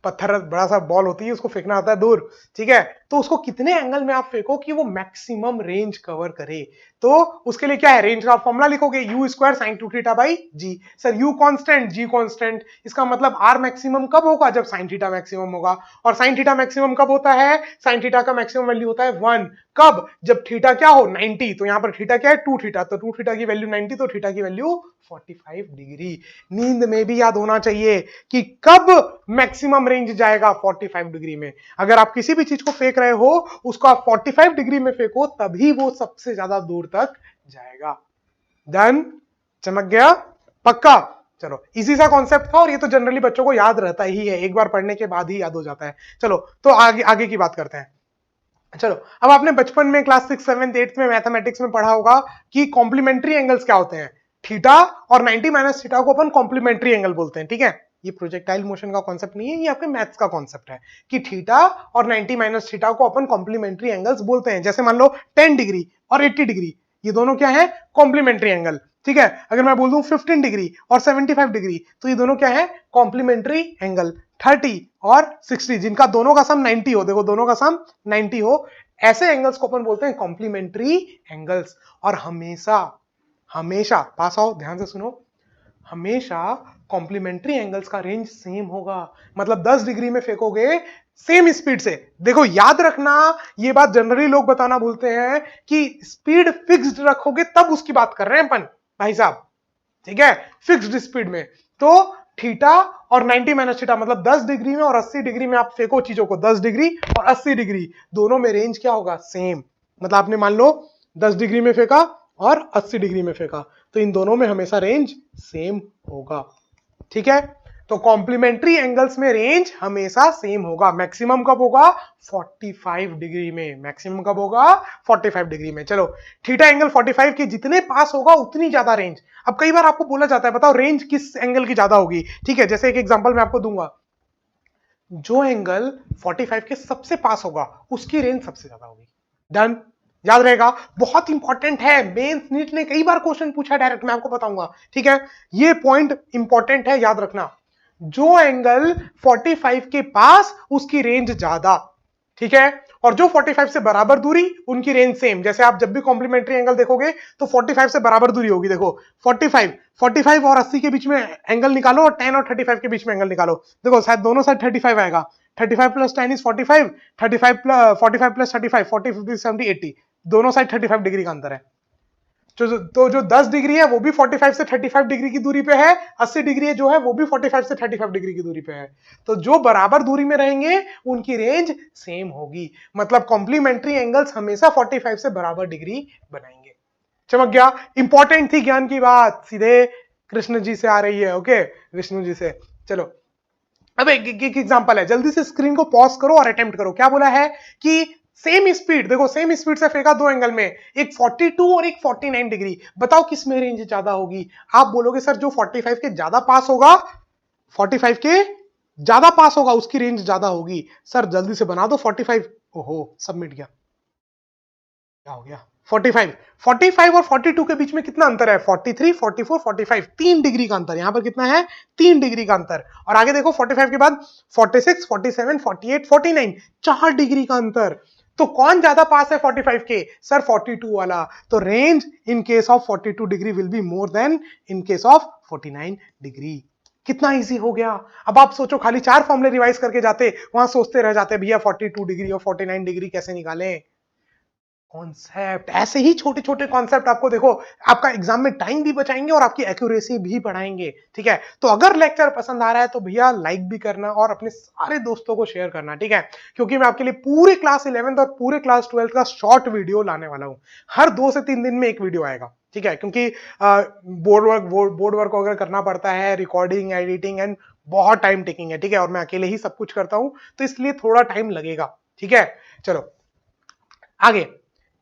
पत्थर बड़ा सा बॉल होती है, उसको फेंकना आता है दूर, ठीक है, तो उसको कितने एंगल में आप फेंको कि वो मैक्सिमम रेंज कवर करे। तो उसके लिए क्या है? रेंज का फॉर्मूला लिखोगे, u square sine 2 theta by g. Sir u constant, g constant, इसका मतलब r मैक्सिमम कब होगा? जब साइन थीटा मैक्सिमम होगा। और साइन थीटा मैक्सिमम कब होता है? साइन थीटा का मैक्सिमम वैल्यू होता है 1। कब? जब थीटा क्या हो 90, तो यहां पर थीटा क्या है 2 थीटा, तो 2 थीटा की वैल्यू 90, तो थीटा की वैल्यू 45 डिग्री। नींद में भी याद होना चाहिए कि कब मैक्सिमम रेंज जाएगा 45 डिग्री में। अगर आप किसी भी चीज को फेंक रहे हो, उसको आप 45 डिग्री में फेंको, तभी वो सबसे ज्यादा दूर तक जाएगा। डन, चमक गया? पक्का? चलो, इजी सा कॉन्सेप्ट था, और ये तो जनरली बच्चों को याद रहता ही है, एक बार पढ़ने के बाद ही याद हो जाता है। चलो, तो आगे आगे की बात करते हैं। चलो, अब आपने बचपन में क्लास 6 7 8 में मैथमेटिक्स में पढ़ा होगा कि कॉम्प्लीमेंट्री एंगल्स क्या होते हैं। थीटा और 90 माइनस थीटा को अपन कॉम्प्लीमेंट्री एंगल बोलते हैं, ठीक है। ये प्रोजेक्टाइल मोशन का कॉन्सेप्ट नहीं है, ये आपके मैथ्स का कॉन्सेप्ट है कि थीटा और 90 माइनस थीटा को अपन कॉम्प्लीमेंट्री एंगल्स बोलते हैं। जैसे मान लो 10 डिग्री और 80 डिग्री, ये दोनों क्या है, कॉम्प्लीमेंट्री एंगल, ठीक है। अगर मैं बोल दूं 15 डिग्री और 75 डिग्री, तो ये दोनों क्या है, कॉम्प्लीमेंट्री एंगल। 30 और 60 जिनका दोनों का सम 90 हो, देखो दोनों का सम 90 हो, ऐसे एंगल्स को अपन बोलते हैं कॉम्प्लीमेंट्री एंगल्स। और हमेशा हमेशा पास आओ, ध्यान से सुनो, हमेशा कॉम्प्लीमेंट्री एंगल्स का रेंज सेम होगा। मतलब 10 डिग्री में फेंकोगे सेम स्पीड से, देखो याद रखना, ये बात जनरली लोग बताना भूलते हैं कि स्पीड फिक्स्ड रखोगे तब उसकी बात कर रहे हैं अपन भाई साहब, ठीक है, फिक्स्ड स्पीड में। तो थीटा और 90 माइनस थीटा मतलब 10 डिग्री में और 80 डिग्री में आप फेंको चीजों को, 10 डिग्री और 80 डिग्री दोनों में रेंज क्या होगा, सेम। मतलब आपने मान लो 10 डिग्री में फेंका और 80 डिग्री में फेंका, तो इन दोनों में हमेशा रेंज सेम होगा, ठीक है। तो कॉम्प्लीमेंट्री एंगल्स में रेंज हमेशा सेम होगा। मैक्सिमम कब होगा, 45 डिग्री में, मैक्सिमम कब होगा, 45 डिग्री में। चलो, थीटा एंगल 45 के जितने पास होगा उतनी ज्यादा रेंज। अब कई बार आपको बोला जाता है बताओ रेंज किस एंगल की ज्यादा होगी, ठीक है। जैसे एक एग्जांपल मैं आपको दूंगा, जो एंगल 45 के सबसे पास होगा उसकी रेंज सबसे ज्यादा होगी। डन, याद रहेगा, बहुत इंपॉर्टेंट है, मेंस नीट ने कई बार क्वेश्चन पूछा डायरेक्ट, मैं आपको बताऊंगा, ठीक है। ये पॉइंट इंपॉर्टेंट है, याद रखना, जो एंगल 45 के पास उसकी रेंज ज्यादा, ठीक है। और जो 45 से बराबर दूरी उनकी रेंज सेम। जैसे आप जब भी कॉम्प्लीमेंट्री एंगल देखोगे तो 45 से बराबर दूरी होगी, देखो 45 और 80 के बीच में एंगल निकालो और 10 और 35 के बीच में एंगल निकालो, देखो शायद दोनों साइड 35 आएगा, 35 प्लस 10 इज 45, 45 प्लस 35 40 50 70 80, दोनों साइड 35 डिग्री का अंतर है। तो जो 10 डिग्री है वो भी 45 से 35 डिग्री की दूरी पे है, 80 डिग्री जो है वो भी 45 से 35 डिग्री की दूरी पे है। तो जो बराबर दूरी में रहेंगे उनकी रेंज सेम होगी। मतलब कॉम्प्लीमेंट्री एंगल्स हमेशा 45 से बराबर डिग्री बनाएंगे। चमक गया, इंपॉर्टेंट थी ज्ञान की बात, सीधे कृष्ण जी से आ रही है, ओके, विष्णु जी से। चलो, अब एक एग्जांपल है, जल्दी से स्क्रीन को पॉज करो और अटेम्प्ट करो। क्या बोला है कि सेम स्पीड, देखो सेम स्पीड से फेंका दो एंगल में, एक 42 और एक 49 डिग्री, बताओ किस में रेंज ज्यादा होगी। आप बोलोगे सर जो 45 के ज्यादा पास होगा, 45 के ज्यादा पास होगा उसकी रेंज ज्यादा होगी। सर जल्दी से बना दो 45, ओहो सबमिट गया, क्या हो गया, 45 45 और 42 के बीच में कितना अंतर है, 43 44 45, 3 डिग्री का अंतर, यहां पर कितना है, 3 डिग्री का अंतर। और आगे देखो 45 के बाद 46 47 48 49, 4 डिग्री का अंतर। तो कौन ज्यादा पास है 45 के, सर 42 वाला। तो range in case of 42 degree will be more then in case of 49 degree. कितना इजी हो गया। अब आप सोचो खाली 4 फॉर्मूले रिवाइज करके जाते, वहां सोचते रह जाते भैया 42 डिग्री और 49 डिग्री कैसे निकालें। कॉन्सेप्ट, ऐसे ही छोटे छोटे कॉन्सेप्ट आपको देखो आपका एग्जाम में टाइम भी बचाएंगे और आपकी एक्यूरेसी भी बढ़ाएंगे, ठीक है। तो अगर लेक्चर पसंद आ रहा है तो भैया लाइक भी करना और अपने सारे दोस्तों को शेयर करना, ठीक है। क्योंकि मैं आपके लिए पूरे क्लास 11th और पूरे क्लास 12th का शॉर्ट वीडियो लाने वाला हूं। हर 2 से 3 दिन में एक वीडियो आएगा, ठीक है। क्योंकि बोर्ड वर्क अगर करना पड़ता है, रिकॉर्डिंग एडिटिंग एंड बहुत टाइम टेकिंग है, ठीक है। और मैं अकेले ही सब कुछ करता हूं, तो इसलिए थोड़ा टाइम लगेगा, ठीक है। चलो आगे,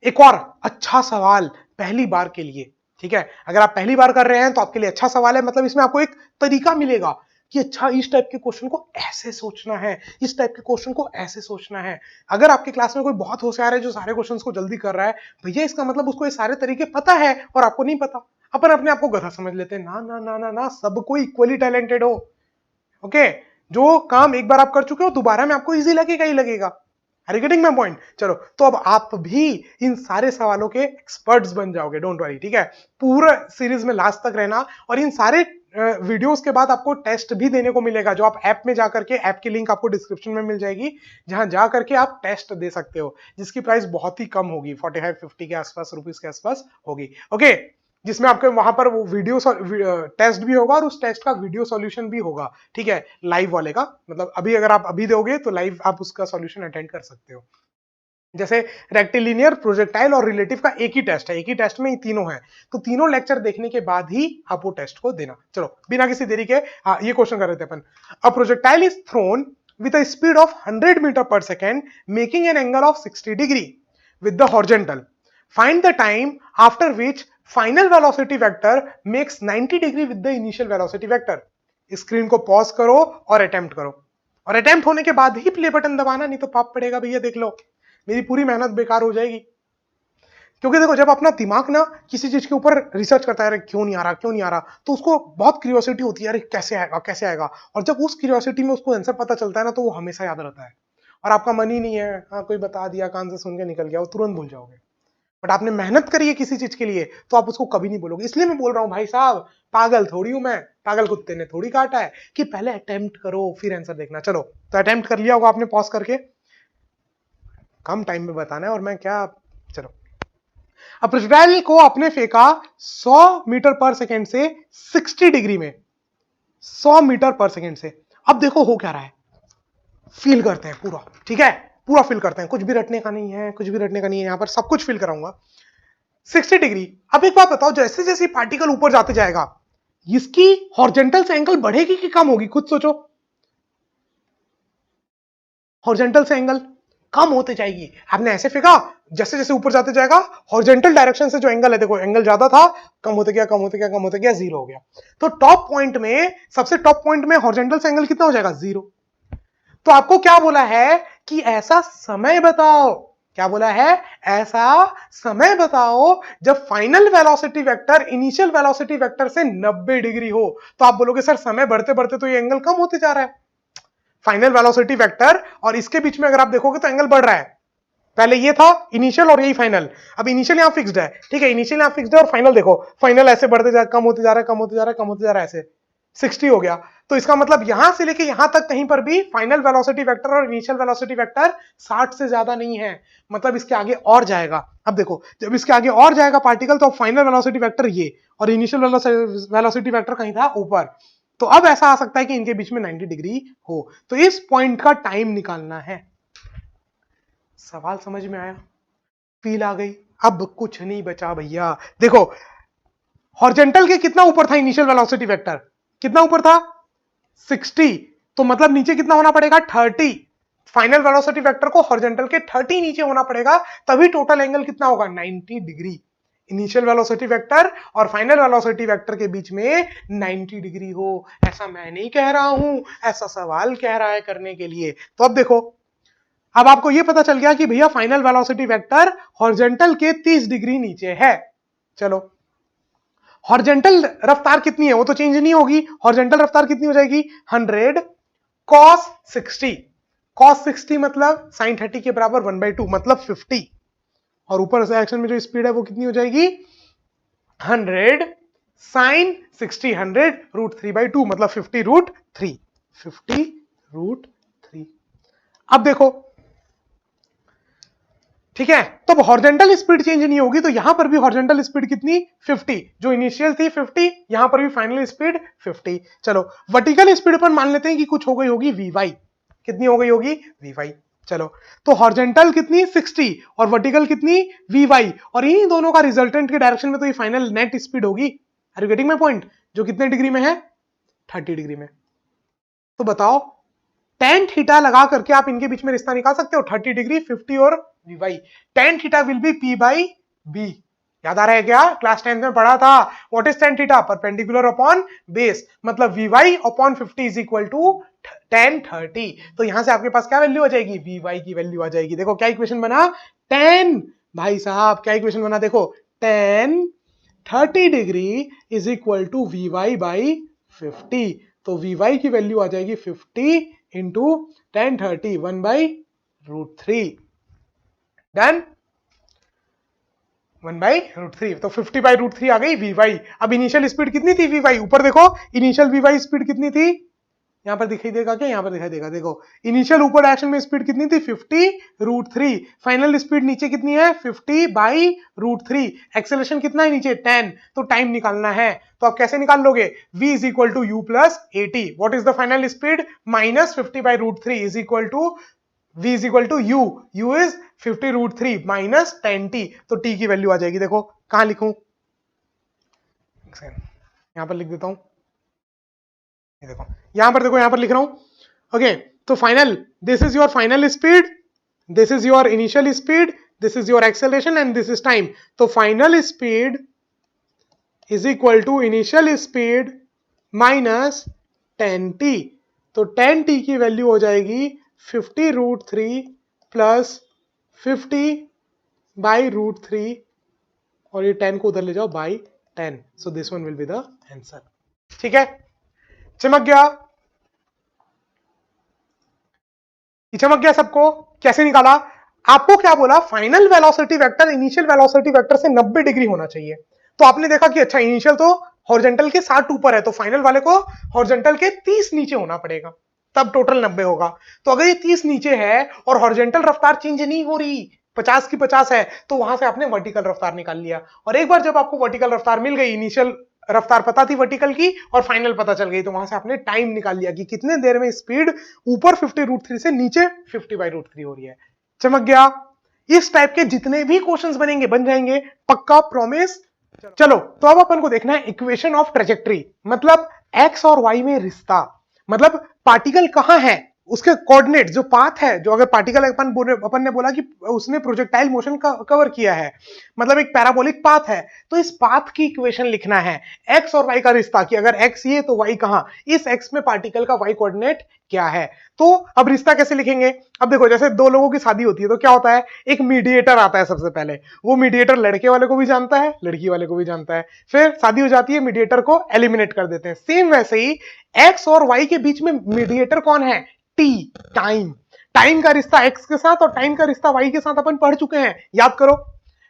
एक और अच्छा सवाल पहली बार के लिए, ठीक है। अगर आप पहली बार कर रहे हैं तो आपके लिए अच्छा सवाल है, मतलब इसमें आपको एक तरीका मिलेगा कि अच्छा इस टाइप के क्वेश्चन को ऐसे सोचना है, इस टाइप के क्वेश्चन को ऐसे सोचना है। अगर आपके क्लास में कोई बहुत होशियार है जो सारे क्वेश्चंस को जल्दी कर रहा है, भैया इसका मतलब उसको ये सारे तरीके पता है और आपको नहीं पता। अपन अपने आप को गधा समझ लेते हैं, ना ना ना ना ना, सबको इक्वली टैलेंटेड हो, ओके। जो काम एक बार आप कर चुके हो दोबारा में आपको इजी लगेगा ही लगेगा। Are you getting my point. चलो, तो अब आप भी इन सारे सवालों के एक्सपर्ट्स बन जाओगे, डोंट वरी, ठीक है। पूरा सीरीज में लास्ट तक रहना। और इन सारे वीडियोस के बाद आपको टेस्ट भी देने को मिलेगा, जो आप ऐप में जाकर के, ऐप की लिंक आपको डिस्क्रिप्शन में मिल जाएगी, जहां जा करके आप टेस्ट दे सकते हो, जिसकी प्राइस बहुत ही कम होगी, 45-50 के आसपास रुपीज के आसपास होगी, ओके। जिसमें आपके वहां पर वो वीडियो टेस्ट भी होगा और उस टेस्ट का वीडियो सॉल्यूशन भी होगा, ठीक है, लाइव वाले का। मतलब अभी अगर आप अभी दोगे तो लाइव आप उसका सॉल्यूशन अटेंड कर सकते हो। जैसे रेक्टिलिनियर, प्रोजेक्टाइल और रिलेटिव का एक ही टेस्ट है, एक ही टेस्ट में ये तीनों है। तो तीनों लेक्चर देखने के बाद ही आप वो टेस्ट को देना। चलो बिना किसी देरी के ये क्वेश्चन कर रहे थे अपन। A projectile is thrown with a speed of 100 meter per second, making an angle of 60 degree with the horizontal. Find the time after which final velocity vector makes 90 degree with the initial velocity vector. Screen को pause करो और attempt करो, और attempt होने के बाद ही play button दबाना, नहीं तो पाप पड़ेगा भैया, देख लो मेरी पूरी मेहनत बेकार हो जाएगी। क्योंकि देखो जब अपना दिमाग ना किसी चीज के ऊपर रिसर्च करता है, क्यों नहीं आ रहा क्यों नहीं आ रहा, तो उसको बहुत क्यूरियोसिटी होती है, अरे कैसे आएगा कैसे आएगा, और जब उस क्यूरियोसिटी में उसको आंसर पता चलता है ना, तो वो हमेशा याद रहता है। और आपका मन ही नहीं है, हाँ कोई बता दिया, कान से सुन के निकल गया, वो तुरंत भूल जाओगे। बट आपने मेहनत करी है किसी चीज के लिए, तो आप उसको कभी नहीं बोलोगे। इसलिए मैं बोल रहा हूं भाई साहब, पागल थोड़ी हूं मैं, पागल कुत्ते ने थोड़ी काटा है कि पहले अटेम्प्ट करो फिर आंसर देखना। चलो तो अटेम्प्ट कर लिया होगा आपने पॉज करके, कम टाइम में बताना है और मैं क्या। चलो, अब प्रोजेक्टाइल को आपने फेंका 100 मीटर पर सेकेंड से 60 डिग्री में, 100 मीटर पर सेकेंड से। अब देखो हो क्या रहा है, फील करते हैं पूरा, ठीक है, पूरा फील करते हैं, कुछ भी रटने का नहीं है, कुछ भी रटने का नहीं है, यहां पर सब कुछ फील कराऊंगा। 60 डिग्री। अब एक बात बताओ, जैसे जैसे पार्टिकल ऊपर जाते जाएगा, इसकी हॉरिजॉन्टल से एंगल बढ़ेगी कि कम होगी, खुद सोचो। हॉरिजॉन्टल से एंगल कम होते जाएगी। आपने ऐसे फेंका, जैसे जैसे ऊपर जाते जाएगा, हॉरिजॉन्टल डायरेक्शन से जो एंगल है, देखो एंगल ज्यादा था, कम होते गया कम होते गया कम होते गया, जीरो हो गया। तो टॉप पॉइंट में, सबसे टॉप पॉइंट में हॉरिजॉन्टल से एंगल कितना हो जाएगा, जीरो। तो आपको क्या बोला है कि ऐसा समय बताओ, क्या बोला है, ऐसा समय बताओ जब final velocity vector initial velocity vector से 90 डिग्री हो। तो आप बोलोगे सर समय बढ़ते बढ़ते तो ये एंगल कम होते जा रहा है। फाइनल वेलोसिटी वेक्टर और इसके बीच में अगर आप देखोगे तो एंगल बढ़ रहा है। पहले ये था इनिशियल और यही फाइनल। अब इनिशियल यहां फिक्स्ड है, ठीक है, इनिशियल यहां फिक्स्ड है, और फाइनल देखो, फाइनल ऐसे बढ़ते जा, कम होते जा रहा है, कम होते जा रहा है, कम होते जा रहा है, ऐसे 60 हो गया। तो इसका मतलब यहां से लेके यहां तक कहीं पर भी फाइनल वेलोसिटी वेक्टर और इनिशियल वेलोसिटी वेक्टर 60 से ज्यादा नहीं है, मतलब इसके आगे और जाएगा। अब देखो जब इसके आगे और जाएगा पार्टिकल, तो फाइनल वेलोसिटी वेक्टर ये और इनिशियल वेलोसिटी वेक्टर कहीं था ऊपर। तो अब ऐसा आ सकता है कि इनके बीच में 90 डिग्री हो। तो इस पॉइंट का टाइम निकालना है। सवाल समझ में आया, फील आ गई। अब कुछ नहीं बचा भैया। देखो हॉरिजॉन्टल के कितना ऊपर था इनिशियल वेलोसिटी वेक्टर, कितना ऊपर था, 60। तो मतलब नीचे कितना होना पड़ेगा, 30। फाइनल वेलोसिटी वेक्टर को हॉरिजॉन्टल के 30 नीचे होना पड़ेगा, तभी टोटल एंगल कितना होगा, 90 डिग्री। इनिशियल वेलोसिटी वेक्टर और फाइनल वेलोसिटी वेक्टर के बीच में 90 डिग्री हो। ऐसा मैं नहीं कह रहा हूं, ऐसा सवाल कह रहा है करने के लिए। तो अब देखो, अब आपको यह पता चल गया कि भैया फाइनल वेलोसिटी वेक्टर हॉरिजॉन्टल के 30 डिग्री नीचे है। चलो, हॉरिजॉन्टल रफ्तार कितनी है, वो तो चेंज नहीं होगी। हॉरिजॉन्टल रफ्तार कितनी हो जाएगी, 100 cos 60। cos 60 मतलब sin 30 के बराबर 1/2 मतलब 50। और ऊपर से एक्शन में जो स्पीड है वो कितनी हो जाएगी, 100 sin 60, 100 √3/2 मतलब 50 √3, 50 √3। अब देखो, ठीक है, तो हॉरिजॉन्टल स्पीड चेंज नहीं होगी, तो यहां पर भी हॉरिजॉन्टल स्पीड कितनी, 50, जो इनिशियल थी 50, यहां पर भी फाइनल स्पीड 50। चलो वर्टिकल स्पीड पर मान लेते हैं कि कुछ हो गई होगी वी कितनी हो गई होगी, वी। चलो, तो हॉरिजॉन्टल कितनी 60 और वर्टिकल कितनी वी, और इन्हीं दोनों का रिजल्टेंट के डायरेक्शन में तो ये फाइनल नेट स्पीड होगी। Are you getting my point, जो कितने डिग्री में है, 30 डिग्री में। तो बताओ, टेन थीटा लगा करके आप इनके बीच में रिश्ता निकाल सकते हो, 30 डिग्री 50 और v y. Tan theta will be p by b. याद आ रहा है क्या, क्लास 10 में पढ़ा था, what is tan theta, perpendicular upon base, मतलब v y upon 50 is equal to tan 30। तो यहां से आपके पास क्या वैल्यू आ जाएगी, वी वाई की वैल्यू आ जाएगी। देखो क्या इक्वेशन बना, टेन, भाई साहब क्या इक्वेशन बना, देखो tan 30 degree is equal to v y by 50। तो वी वाई की वैल्यू आ जाएगी 50 इंटू 1030, 1/√3। डन, 1/√3। तो 50/√3 आ गई वी वाई। अब इनिशियल स्पीड कितनी थी वी वाई, ऊपर देखो इनिशियल वी वाई स्पीड कितनी थी, यहां पर दिखाई देगा क्या, यहां पर दिखाई देगा, देखो इनिशियल ऊपर डायरेक्शन में स्पीड कितनी थी, 50√3। फाइनल स्पीड नीचे कितनी है, 50/√3। एक्सेलरेशन कितना है नीचे, 10। तो टाइम निकालना है, तो आप कैसे निकाल लोगे, v is equal to u plus 80। What is the final speed, minus 50/√3 is equal to v is equal to u, u is 50√3 minus 10t। तो t की वैल्यू आ जाएगी, देखो कहां लिखूं, यहां पर लिख देता हूं, ये देखो यहां पर, देखो यहां पर लिख रहा हूं, ओके। तो final, this is your final speed, this is your initial speed, this is your acceleration and this is time. तो final speed is equal to initial speed minus 10t। तो 10t की वैल्यू हो जाएगी 50√3 plus 50/√3, और ये 10 को उधर ले जाओ by 10। So this one will be the answer. ठीक है, चमक गया? चमक गया सबको? कैसे निकाला? आपको क्या बोला, final velocity vector initial velocity vector से 90 डिग्री होना चाहिए। तो आपने देखा कि अच्छा इनिशियल तो हॉरिजॉन्टल के 60 ऊपर है, तो फाइनल वाले को हॉरिजॉन्टल के 30 नीचे होना पड़ेगा, तब टोटल 90 होगा। तो अगर ये 30 नीचे है और हॉरिजॉन्टल रफ्तार चेंज नहीं हो रही, 50 की 50 है, तो वहां से आपने वर्टिकल रफ्तार निकाल लिया। और एक बार जब आपको वर्टिकल रफ्तार मिल गई, इनिशियल रफ्तार पता थी वर्टिकल की और फाइनल पता चल गई, तो वहां से आपने टाइम निकाल लिया कि कितने देर में स्पीड ऊपर 50√3 से नीचे 50/√3 हो रही है। चमक गया? इस टाइप के जितने भी क्वेश्चंस बनेंगे बन जाएंगे, पक्का प्रॉमिस। चलो, तो अब अपन को देखना है इक्वेशन ऑफ ट्रेजेक्टरी, मतलब एक्स और वाई में रिश्ता, मतलब पार्टिकल कहां है, उसके कोऑर्डिनेट जो पाथ है, जो अगर पार्टिकल अपन ने बोला कि उसने प्रोजेक्टाइल मोशन का कवर किया है, मतलब एक पैराबोलिक पाथ है, तो इस पाथ की इक्वेशन लिखना है, एक्स और वाई का रिश्ता, कि अगर एक्स ये तो वाई कहां, इस एक्स में पार्टिकल का वाई कोऑर्डिनेट क्या है। तो अब रिश्ता कैसे लिखेंगे? अब देखो, जैसे दो लोगों की शादी होती है तो क्या होता है, एक मीडिएटर आता है सबसे पहले, वो मीडिएटर लड़के वाले को भी जानता है, लड़की वाले को भी जानता है, फिर शादी हो जाती है, मीडिएटर को एलिमिनेट कर देते हैं। सेम वैसे ही एक्स और वाई के बीच में मीडिएटर कौन है? T, time. टाइम का रिश्ता एक्स के साथ और टाइम का रिश्ता वाई के साथ अपन पढ़ चुके हैं, याद करो।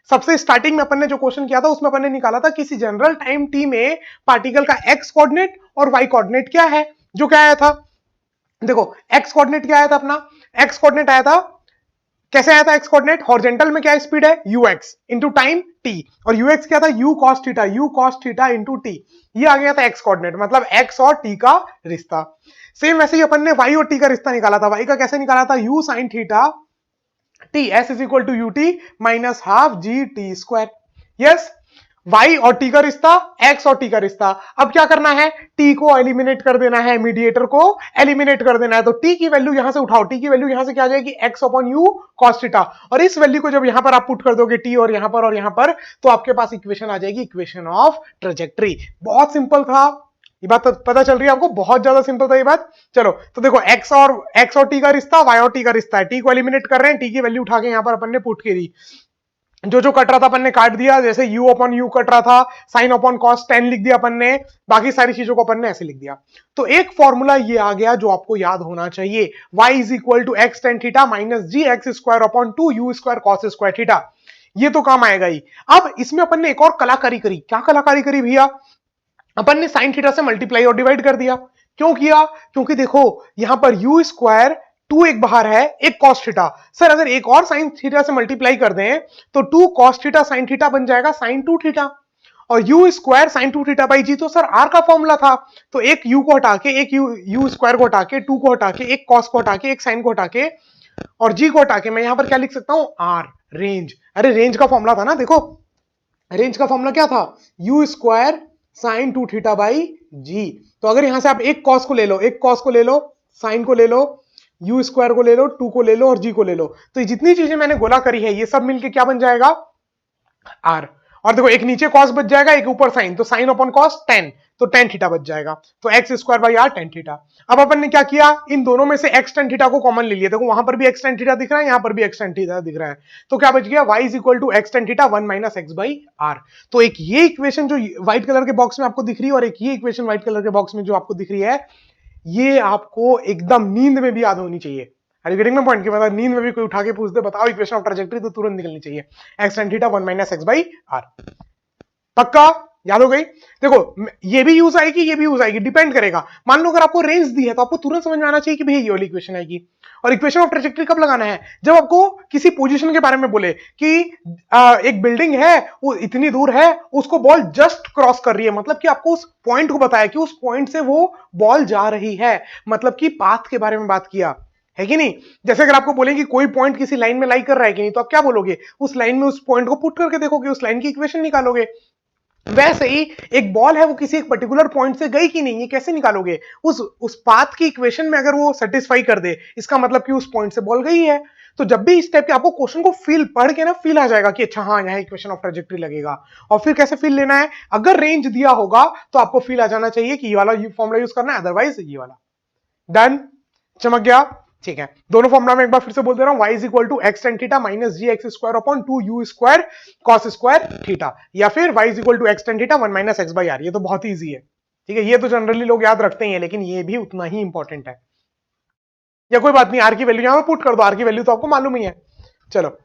सबसे स्टार्टिंग में अपन ने जो क्वेश्चन किया था उसमें अपन ने निकाला था किसी जनरल टाइम टी में पार्टिकल का एक्स कोऑर्डिनेट और वाई कोऑर्डिनेट क्या है, जो क्या आया था, देखो एक्स कोऑर्डिनेट क्या आया था अपना, एक्स कोऑर्डिनेट आया था, कैसे आया था एक्स कोऑर्डिनेट, हॉरिजॉन्टल में क्या स्पीड है, ux इंटू टाइम t, और ux क्या था, u cos theta into t। ये आ गया था एक्स कोऑर्डिनेट, मतलब x और t का रिश्ता। सेम वैसे ही अपन ने y और t का रिश्ता निकाला था, y का कैसे निकाला था, u sin theta t, s is equal to ut minus half g t square. Yes, y और t का रिश्ता, x और t का रिश्ता। अब क्या करना है, t को एलिमिनेट कर देना है, मीडिएटर को एलिमिनेट कर देना है। तो t की वैल्यू यहां से उठाओ, t की वैल्यू यहां से क्या आ जाएगी, x upon u cos theta, और इस वैल्यू को जब यहां पर आप पुट कर दोगे t और यहां पर, तो आपके पास इक्वेशन आ जाएगी, इक्वेशन ऑफ ट्रेजेक्टरी। बहुत सिंपल था, ये बात पता चल रही है आपको, बहुत ज्यादा सिंपल था ये बात। चलो, तो देखो x और t का रिश्ता, y और t का रिश्ता है, t को एलिमिनेट कर रहे हैं, t की वैल्यू उठा के यहां पर अपन ने पुट की दी, जो जो कट रहा था अपन ने काट दिया, जैसे u अपॉन यू कट रहा था, साइन अपॉन कॉस 10 लिख दिया अपन ने, बाकी सारी चीजों को अपन ने ऐसे लिख दिया। तो एक फॉर्मूला ये आ गया जो आपको याद होना चाहिए, y is equal to x tan theta minus g x square upon 2u square cos square theta. ये तो काम आएगा ही। अब इसमें अपन ने एक और कलाकारी करी, क्या कलाकारी करी भैया, अपन ने साइन थीटा से मल्टीप्लाई और डिवाइड कर दिया। क्यों किया, क्योंकि देखो यहां पर यू स्क्वायर, टू एक बाहर है, एक कॉस थीटा, सर अगर एक और साइन थीटा से मल्टीप्लाई कर दें तो two cos theta sine theta बन जाएगा साइन टू थीटा, और u square sine two theta by g तो सर आर का फॉर्मूला था। तो एक यू को हटा के, एक यू स्क्वायर को हटा के, टू को हटा के, एक कॉस को हटा के, एक साइन को हटा के, और जी को हटा के मैं यहां पर क्या लिख सकता हूं, आर, रेंज। अरे रेंज का फॉर्मूला था ना, देखो रेंज का फॉर्मूला क्या था, u square sine two theta by g. तो अगर यहां से आप एक कॉस को ले लो, एक कॉस को ले लो, साइन को ले लो, यू स्क्वायर को ले लो, टू को ले लो और जी को ले लो, तो ये जितनी चीजें मैंने गोला करी है ये सब मिलके क्या बन जाएगा, आर। और देखो एक नीचे कॉस बच जाएगा, एक ऊपर साइन, तो साइन अपॉन कॉस 10, तो टेन थीटा बच जाएगा, तो x square by r tan theta. अब अपन ने क्या किया, इन दोनों में से एक्स टेन थीटा को कॉमन ले लिया, देखो वहां पर भी एक्स टेन थीटा दिख रहा है, यहां पर भी एक्स टेन थीटा दिख रहा है, तो क्या बच गया, y is equal to x tan theta one minus x by r. तो एक ये इक्वेशन जो व्हाइट कलर के बॉक्स में आपको दिख रही है, और एक ये इक्वेशन व्हाइट कलर के बॉक्स में जो आपको दिख रही है, ये आपको एकदम नींद में भी याद होनी चाहिए। गेटिंग माय पॉइंट, कि मतलब नींद में भी कोई उठा के पूछ दे बताओ इक्वेशन ऑफ ट्रैजेक्टरी, तो तुरंत निकलनी चाहिए, x tan theta one minus x by r. पक्का याद हो गई। देखो ये भी यूज आएगी, ये भी यूज आएगी, डिपेंड करेगा। मान लो अगर आपको रेंज दी है तो आपको तुरंत समझ में आना चाहिए कि भैया ये वाली इक्वेशन आएगी। और इक्वेशन ऑफ ट्रैजेक्टरी कब लगाना है, जब आपको किसी पोजीशन के बारे में बोले कि एक बिल्डिंग है, वो इतनी दूर है, उसको बॉल जस्ट क्रॉस कर रही है, मतलब कि आपको उस पॉइंट को बताया कि उस पॉइंट से वो बॉल जा रही है, मतलब कि पाथ के बारे में बात किया है कि नहीं। जैसे अगर आपको बोले कि कोई पॉइंट किसी लाइन में लाई कर रहा है कि नहीं, तो आप क्या बोलोगे, उस लाइन में उस पॉइंट को पुट करके देखोगे, उस लाइन की इक्वेशन निकालोगे। वैसे ही एक बॉल है वो किसी एक पर्टिकुलर पॉइंट से गई कि नहीं, ये कैसे निकालोगे? उस पाथ की इक्वेशन में अगर वो सेटिस्फाई कर दे, इसका मतलब कि उस पॉइंट से बॉल गई है। तो जब भी इस टाइप के आपको क्वेश्चन को फील पढ़ के ना फील आ जाएगा कि अच्छा हाँ यहाँ इक्वेशन ऑफ ट्रेजेक्टरी लगेगा। और फिर कैसे फील लेना है, अगर रेंज दिया होगा तो आपको फील आ जाना चाहिए कि ये वाला फॉर्मूला यूज करना है, अदरवाइज ये वाला। डन, चमक गया? ठीक है, दोनों फॉर्मूला में एक बार फिर से बोल दे रहा हूं, y is equal to x tan theta minus g x square upon 2u square cos square theta, या फिर y is equal to x tan theta 1 minus x by r. ये तो बहुत ईजी है, ठीक है, ये तो जनरली लोग याद रखते ही हैं, लेकिन ये भी उतना ही इंपॉर्टेंट है। या कोई बात नहीं, आर की वैल्यू यहां पुट कर दो, आर की वैल्यू तो आपको मालूम ही है। चलो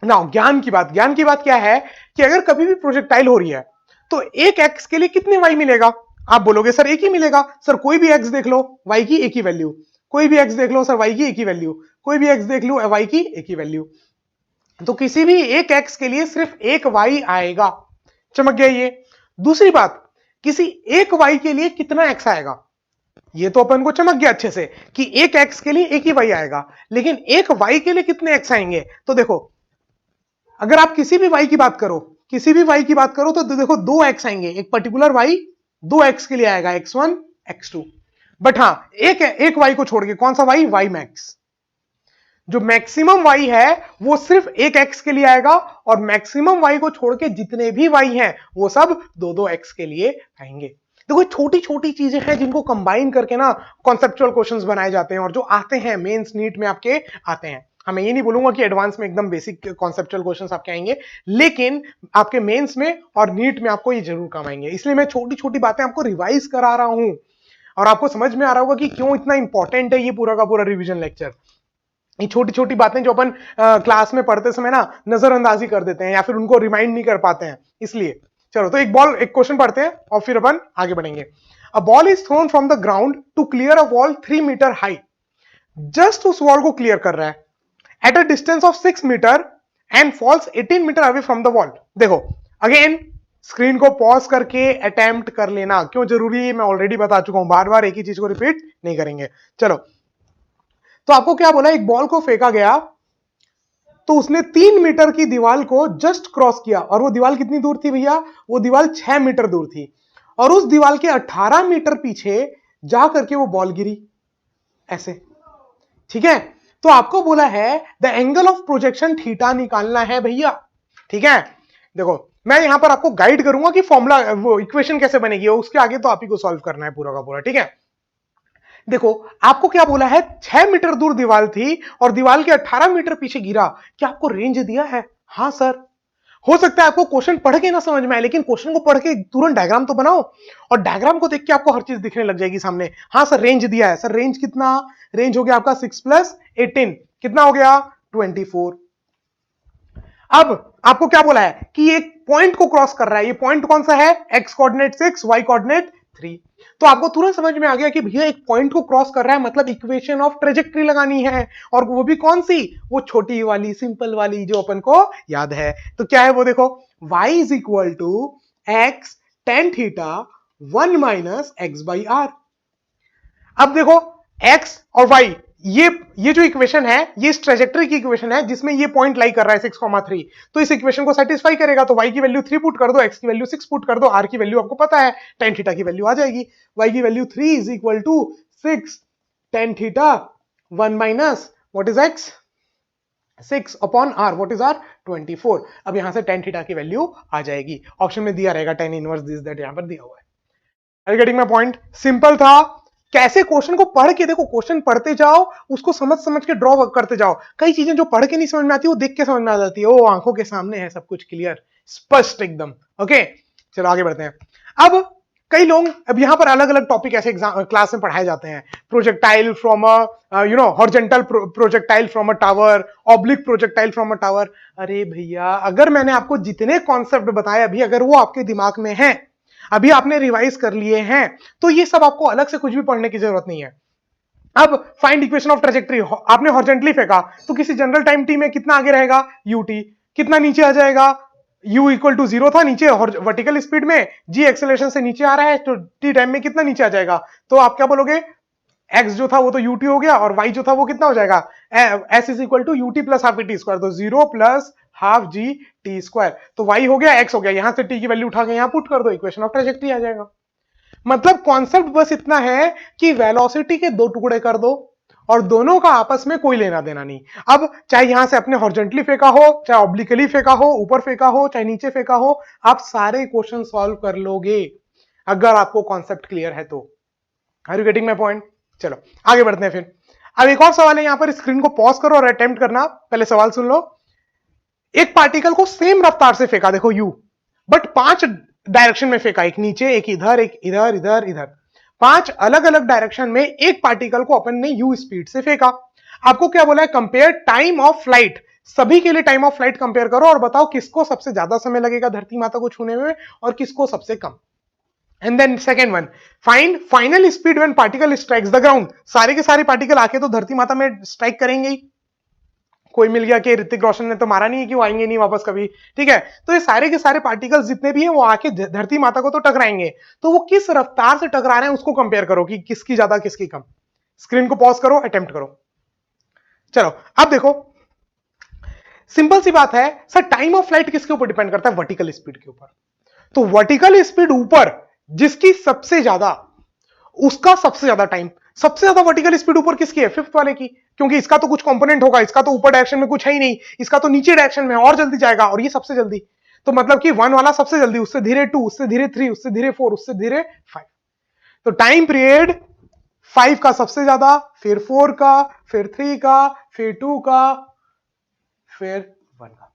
नाउ ज्ञान की बात क्या है कि अगर कभी भी प्रोजेक्टाइल हो रही है तो एक एक्स के लिए कितने वाई मिलेगा? आप बोलोगे सर एक ही मिलेगा। सर कोई भी एक्स देख लो, वाई की एक ही वैल्यू, कोई भी एक्स देख लो सर वाई की एक ही वैल्यू, कोई भी एक्स देख लो वाई की एक ही वैल्यू। तो किसी भी एक एक्स के लिए सिर्फ एक वाई आएगा। चमक गया ये। दूसरी बात, किसी एक वाई के लिए कितना एक्स आएगा? ये तो अपन को चमक गया अच्छे से कि एक एक्स के लिए एक ही वाई आएगा, लेकिन एक वाई के लिए कितने एक्स आएंगे? तो देखो, अगर आप किसी भी वाई की बात करो, किसी भी वाई की बात करो तो देखो दो एक्स आएंगे, एक पर्टिकुलर वाई दो एक्स के लिए आएगा, x1 x2। बट हां, एक वाई को छोड़ के, कौन सा वाई? Y max. जो मैक्सिमम वाई है वो सिर्फ एक एक्स के लिए आएगा, और मैक्सिमम वाई को छोड़ के जितने भी वाई हैं वो सब दो दो एक्स के लिए आएंगे। देखो छोटी छोटी चीजें हैं जिनको कंबाइन करके ना कॉन्सेप्चुअल क्वेश्चंस बनाए जाते हैं, और जो आते हैं मेंस नीट में आपके आते हैं। हमें ये नहीं बोलूंगा कि एडवांस में एकदम बेसिक कॉन्सेप्चुअल क्वेश्चंस आपके आएंगे, लेकिन आपके मेंस में और नीट में आपको ये जरूर काम आएंगे। इसलिए मैं छोटी छोटी बातें आपको रिवाइज करा रहा हूं, और आपको समझ में आ रहा होगा कि क्यों इतना इंपॉर्टेंट है ये पूरा का पूरा रिविजन लेक्चर। ये छोटी छोटी बातें जो अपन क्लास में पढ़ते समय ना नजरअंदाजी कर देते हैं या फिर उनको रिमाइंड नहीं कर पाते हैं, इसलिए। चलो तो एक क्वेश्चन पढ़ते हैं और फिर अपन आगे बढ़ेंगे। A ball is thrown from the ground to clear a wall 3 metre high. Just उस वॉल को क्लियर कर रहा है at a distance of 6 metre and falls 18 metre away from the wall. देखो अगेन, स्क्रीन को पॉज करके attempt कर लेना क्यों जरूरी है मैं ऑलरेडी बता चुका हूं, बार बार एक ही चीज को रिपीट नहीं करेंगे। चलो, तो आपको क्या बोला, एक बॉल को फेंका गया तो उसने 3 मीटर की दीवार को जस्ट क्रॉस किया, और वो दीवार कितनी दूर थी भैया? वो दीवार 6 मीटर दूर थी, और उस दीवार के 18 मीटर पीछे जा करके वो बॉल गिरी ऐसे। ठीक है, तो आपको बोला है the angle of projection theta निकालना है भैया। ठीक है, देखो मैं यहां पर आपको गाइड करूंगा कि फॉर्मूला वो इक्वेशन कैसे बनेगी, उसके आगे तो आप ही को सॉल्व करना है पूरा का पूरा। ठीक है, देखो आपको क्या बोला है, 6 मीटर दूर दीवार थी और दीवार के 18 मीटर पीछे गिरा। क्या आपको रेंज दिया है? हाँ सर। हो सकता है आपको क्वेश्चन पढ़ के ना समझ में आए, लेकिन क्वेश्चन को पढ़ के तुरंत डायग्राम तो बनाओ, और डायग्राम को देख के आपको हर चीज दिखने लग जाएगी सामने। हाँ सर रेंज दिया है। सर रेंज कितना? रेंज हो गया आपका 6 प्लस 18, कितना हो गया? 24। अब आपको क्या बोला है कि एक पॉइंट को क्रॉस कर रहा है, ये पॉइंट कौन सा है? X coordinate 6, y coordinate 3। तो आपको तुरंत समझ में आ गया कि भैया एक पॉइंट को क्रॉस कर रहा है मतलब इक्वेशन ऑफ ट्रेजेक्टरी लगानी है, और वो भी कौन सी? वो छोटी वाली सिंपल वाली जो अपन को याद है। तो क्या है वो? देखो y is equal to x tan theta 1 minus x by r. अब देखो x और y, ये जो इक्वेशन है ये इस ट्रेजेक्टरी की इक्वेशन है जिसमें ये पॉइंट लाई कर रहा है 6,3। तो इस इक्वेशन को सेटिस्फाई करेगा, तो y की वैल्यू 3 पुट कर दो, x की वैल्यू 6 पुट कर दो, r की वैल्यू आपको पता है tan थीटा की वैल्यू आ जाएगी। y की value 3 is equal to 6 tan theta 1 minus what is x 6 upon r, what is r 24। अब यहां से tan थीटा की वैल्यू आ जाएगी, ऑप्शन में दिया रहेगा tan इनवर्स दिस दैट, यहां पर दिया हुआ है। Are getting my point? Simple था। कैसे क्वेश्चन को पढ़ के, देखो क्वेश्चन पढ़ते जाओ, उसको समझ समझ के ड्रॉ करते जाओ। कई चीजें जो पढ़ के नहीं समझ में आती वो देख के समझ में आ जाती है, वो आंखों के सामने है सब कुछ क्लियर स्पष्ट एकदम। ओके चलो आगे बढ़ते हैं। अब कई लोग, अब यहां पर अलग अलग टॉपिक ऐसे एग्जाम क्लास में पढ़ाए जाते हैं। Projectile from a horizontal projectile from a tower, oblique projectile from a tower. अरे भैया अगर मैंने आपको जितने कॉन्सेप्ट बताए अभी, अगर वो आपके दिमाग में है, अभी आपने रिवाइज कर लिए हैं, तो ये सब आपको अलग से कुछ भी पढ़ने की जरूरत नहीं है। अब फाइंड इक्वेशन ऑफ ट्रेजेक्टरी, आपने हॉरिजॉन्टली फेंका तो किसी जनरल टाइम टी में कितना आगे रहेगा? यूटी। कितना नीचे आ जाएगा? u इक्वल टू 0 था नीचे वर्टिकल स्पीड में, g एक्सेलरेशन से नीचे आ रहा है, तो t टाइम में कितना नीचे आ जाएगा? तो आप क्या बोलोगे? x जो था वो तो ut हो गया, और y जो था वो कितना हो जाएगा? s is equal to ut plus half t square, तो 0 plus half g t square. तो y हो गया, x हो गया, यहां से t की वैल्यू उठा के यहां पुट कर दो, इक्वेशन ऑफ ट्रेजेक्टरी आ जाएगा। मतलब कॉन्सेप्ट बस इतना है कि वेलोसिटी के दो टुकड़े कर दो और दोनों का आपस में कोई लेना देना नहीं। अब चाहे यहां से अपने हॉरिजॉन्टली फेंका हो, चाहे ऑब्लिकली फेंका हो, ऊपर फेंका हो, चाहे नीचे फेंका हो, आप सारे क्वेश्चन सॉल्व कर लोगे अगर आपको कॉन्सेप्ट क्लियर है तो। Are you getting my point? चलो आगे बढ़ते हैं फिर। अब एक और सवाल है, यहां पर स्क्रीन को पॉज करो और अटेम्प्ट करना। पहले सवाल सुन लो। एक पार्टिकल को सेम रफ्तार से फेंका, देखो यू, बट 5 डायरेक्शन में फेंका, एक नीचे, एक इधर, एक इधर, इधर, इधर, 5 अलग अलग डायरेक्शन में एक पार्टिकल को अपन ने यू स्पीड से फेंका। आपको क्या बोला है? Compare time of flight. सभी के लिए टाइम ऑफ फ्लाइट कंपेयर करो और बताओ किसको सबसे ज्यादा समय लगेगा धरती माता को छूने में और किसको सबसे कम। And then second one, find final speed when particle strikes the ground. सारे के सारे पार्टिकल आके तो धरती माता में स्ट्राइक करेंगे ही। कोई मिल गया कि ऋतिक रोशन ने तो मारा नहीं है कि वो आएंगे नहीं वापस कभी, ठीक है? तो ये सारे के सारे पार्टिकल्स जितने भी हैं वो आके धरती माता को तो टकराएंगे। तो वो किस रफ्तार से टकरा रहे हैं उसको कंपेयर करो कि किसकी ज्यादा किसकी कम। स्क्रीन को पॉज करो, अटेम्प्ट करो। चलो अब देखो, सिंपल सी बात है सर, टाइम ऑफ फ्लाइट किसके ऊपर डिपेंड करता है? वर्टिकल स्पीड के ऊपर। तो वर्टिकल स्पीड ऊपर जिसकी सबसे ज्यादा, उसका सबसे ज्यादा टाइम। सबसे ज्यादा वर्टिकल स्पीड ऊपर किसकी है? फिफ्थ वाले की, क्योंकि इसका तो कुछ कंपोनेंट होगा, इसका तो ऊपर डायरेक्शन में कुछ है ही नहीं, इसका तो नीचे डायरेक्शन में और जल्दी जाएगा और ये सबसे जल्दी। तो मतलब कि 1 वाला सबसे जल्दी, उससे धीरे 2, उससे धीरे 3, उससे धीरे 4, उससे धीरे 5। तो टाइम पीरियड 5 का सबसे ज्यादा, फिर 4 का, फिर 3 का, फिर 2 का, फिर 1 का।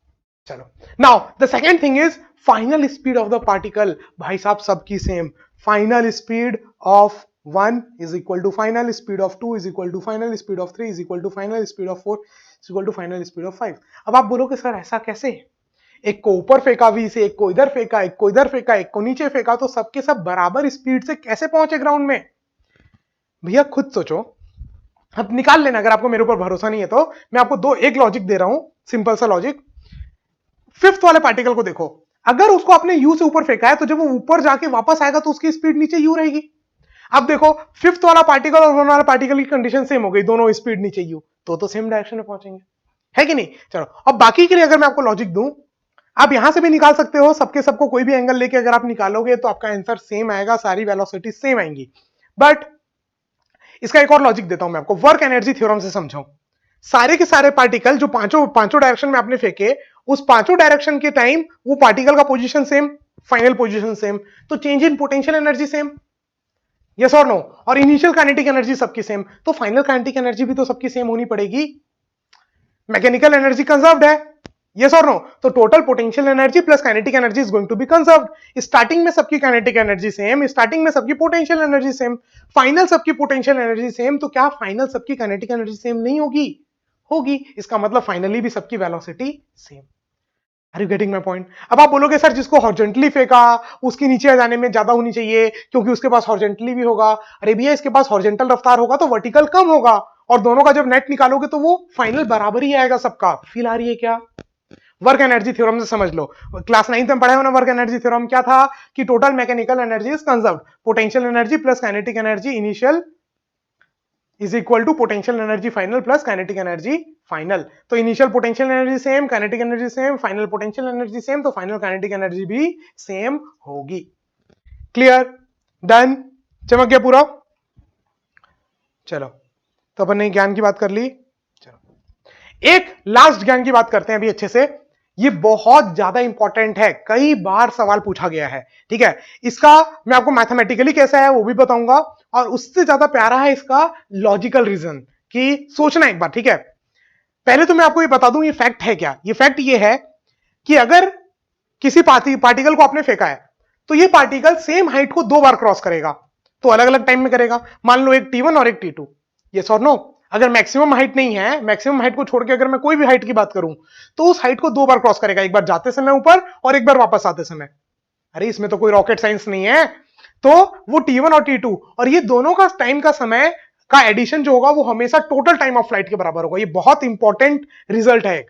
चलो now the second thing is final speed of the particle. भाई साहब सबकी same. Final speed of 1 is equal to final speed of 2 is equal to final speed of 3 is equal to final speed of 4 is equal to final speed of 5। अब आप बोलोगे sir ऐसा कैसे? एक को ऊपर फेंका वी से, एक को इधर फेंका, एक को इधर फेंका, एक को नीचे फेंका, तो सबके सब बराबर स्पीड से कैसे पहुंचे ग्राउंड में? भैया खुद सोचो, अब निकाल लेना। अगर आपको मेरे ऊपर भरोसा नहीं है तो मैं आपको एक लॉजिक दे रहा हूं, सिंपल सा लॉजिक। फिफ्थ वाले पार्टिकल को देखो, अगर उसको आपने यू से ऊपर फेंका है तो जब वो ऊपर जाके वापस आएगा तो उसकी स्पीड नीचे यू रहेगी। अब देखो, फिफ्थ वाला पार्टिकल और 1 वाला पार्टिकल की कंडीशन सेम हो गई, दोनों स्पीड नीचे यू, तो सेम डायरेक्शन में पहुंचेंगे, है कि नहीं? चलो अब बाकी के लिए अगर मैं आपको लॉजिक दूं, आप यहां से भी निकाल सकते हो, सबके सबको कोई भी एंगल लेके अगर आप निकालोगे तो आपका आंसर सेम आएगा, सारी वेलोसिटी सेम आएंगी। बट इसका एक और लॉजिक देता हूं मैं आपको, वर्क एनर्जी थ्योरम से समझो। सारे के सारे पार्टिकल जो पांचों पांचों डायरेक्शन में आपने फेंके, उस पांचों डायरेक्शन के टाइम वो पार्टिकल का position same, final position same, तो change in potential energy same, yes और नो? और इनिशियल काइनेटिक एनर्जी सबकी सेम, तो फाइनल काइनेटिक एनर्जी भी तो सबकी सेम होनी पड़ेगी। मैकेनिकल एनर्जी कंजर्व्ड है, यस और नो? तो total potential energy plus kinetic energy is going to be conserved. Starting में सबकी काइनेटिक एनर्जी सेम, स्टार्टिंग में सबकी पोटेंशियल एनर्जी सेम, फाइनल सबकी पोटेंशियल एनर्जी सेम, तो क्या फाइनल सबकी काइनेटिक एनर्जी सेम नहीं होगी? होगी। इसका मतलब फाइनली भी सबकी velocity same. Are you getting my point? अब आप बोलोगे सर जिसको हॉरिजॉन्टली फेंका उसके नीचे जाने में ज्यादा होनी चाहिए क्योंकि उसके पास हॉरिजॉन्टली भी होगा। अरे भैया इसके पास हॉरिजॉन्टल रफ्तार होगा तो वर्टिकल कम होगा, और दोनों का जब नेट निकालोगे तो वो फाइनल बराबर ही आएगा सबका। फील आ रही है क्या? वर्क एनर्जी थ्योरम से समझ लो, क्लास 9th में पढ़ा है ना। वर्क एनर्जी थ्योरम क्या था कि total mechanical energy is conserved, potential energy plus kinetic energy initial is equal to potential energy final plus kinetic energy final. तो initial potential energy same, kinetic energy same, final potential energy same, तो final kinetic energy भी same होगी। Clear? Done? चमक गया पूरा? चलो तो अपन ने ज्ञान की बात कर ली। चलो एक लास्ट ज्ञान की बात करते हैं अभी अच्छे से। ये बहुत ज्यादा इंपॉर्टेंट है, कई बार सवाल पूछा गया है, ठीक है? इसका मैं आपको मैथमेटिकली कैसा है वो भी बताऊंगा, और उससे ज्यादा प्यारा है इसका लॉजिकल रीजन, कि सोचना एक बार, ठीक है? पहले तो मैं आपको ये बता दूं ये फैक्ट है क्या। ये फैक्ट ये है कि अगर किसी पार्टिकल को आपने फेंका है तो ये पार्टिकल सेम हाइट को 2 बार क्रॉस करेगा, तो अलग अलग टाइम में करेगा। मान लो एक T1 और एक T2, यस और नो? अगर मैक्सिमम हाइट नहीं है, मैक्सिमम हाइट को छोड़ के अगर मैं कोई भी हाइट की बात करूं तो उस हाइट को 2 बार क्रॉस करेगा, एक बार जाते समय ऊपर और एक बार वापस आते समय। अरे इसमें तो कोई रॉकेट साइंस नहीं है। तो वो T1 और T2 और ये दोनों का टाइम का समय का एडिशन जो होगा वो हमेशा टोटल टाइम ऑफ फ्लाइट के बराबर होगा। ये बहुत इंपॉर्टेंट रिजल्ट है।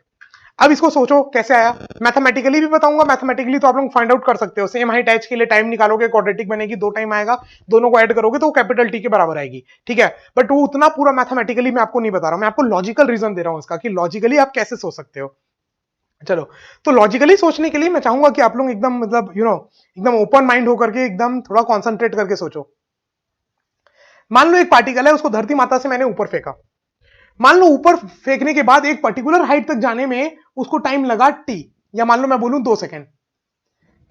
अब इसको सोचो कैसे आया, मैथमेटिकली भी बताऊंगा। मैथमेटिकली तो आप लोग फाइंड आउट कर सकते हो, सेम हाइट एच के लिए टाइम निकालोगे, क्वाड्रेटिक बनेगी, 2 टाइम आएगा, दोनों को ऐड करोगे तो वो कैपिटल टी के बराबर आएगी, ठीक है? बट वो उतना पूरा मैथमेटिकली मैं आपको नहीं बता रहा हूं, मैं आपको लॉजिकल रीजन दे रहा हूं इसका कि लॉजिकली आप कैसे सोच सकते हो। चलो, तो लॉजिकली सोचने के लिए मैं चाहूंगा कि आप लोग एकदम मतलब एकदम ओपन माइंड होकर के एकदम थोड़ा कॉन्सेंट्रेट करके सोचो। मान लो एक पार्टिकल है, उसको धरती माता से मैंने ऊपर फेंका। मान लो ऊपर फेंकने के बाद एक पर्टिकुलर हाइट तक जाने में उसको टाइम लगा टी, या मान लो मैं बोलूं 2 सेकेंड।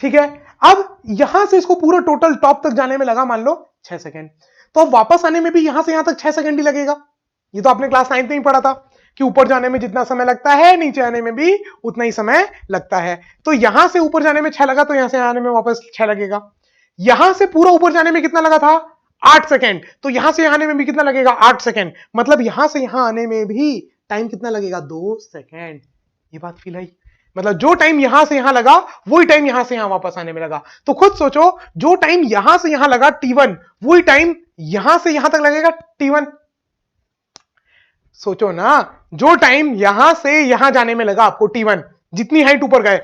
ठीक है, अब यहां से इसको पूरा टोटल टॉप तक जाने में लगा मान लो 6 सेकेंड। तो अब वापस आने में भी यहां से यहां तक 6 सेकेंड ही लगेगा। ये तो आपने क्लास 9th में ही पढ़ा था कि ऊपर जाने में जितना समय लगता है नीचे आने में भी उतना ही समय लगता है। तो यहां से ऊपर जाने में 6 लगा, तो यहां से आने में वापस 6 लगेगा। यहां से पूरा ऊपर जाने में कितना लगा था? 8 सेकेंड। तो यहां से यहां आने में भी कितना लगेगा? 8 सेकेंड। मतलब यहां से यहां आने में भी टाइम कितना लगेगा? 2 सेकेंड। ये बात फील आई? मतलब जो टाइम यहां से यहां लगा वही टाइम यहां से यहां वापस आने में लगा। तो खुद सोचो, जो टाइम यहां से यहां लगा T1, वही टाइम यहां से यहां तक लगेगा T1। सोचो ना, जो टाइम यहां से यहां जाने में लगा आपको T1, जितनी हाइट ऊपर गए,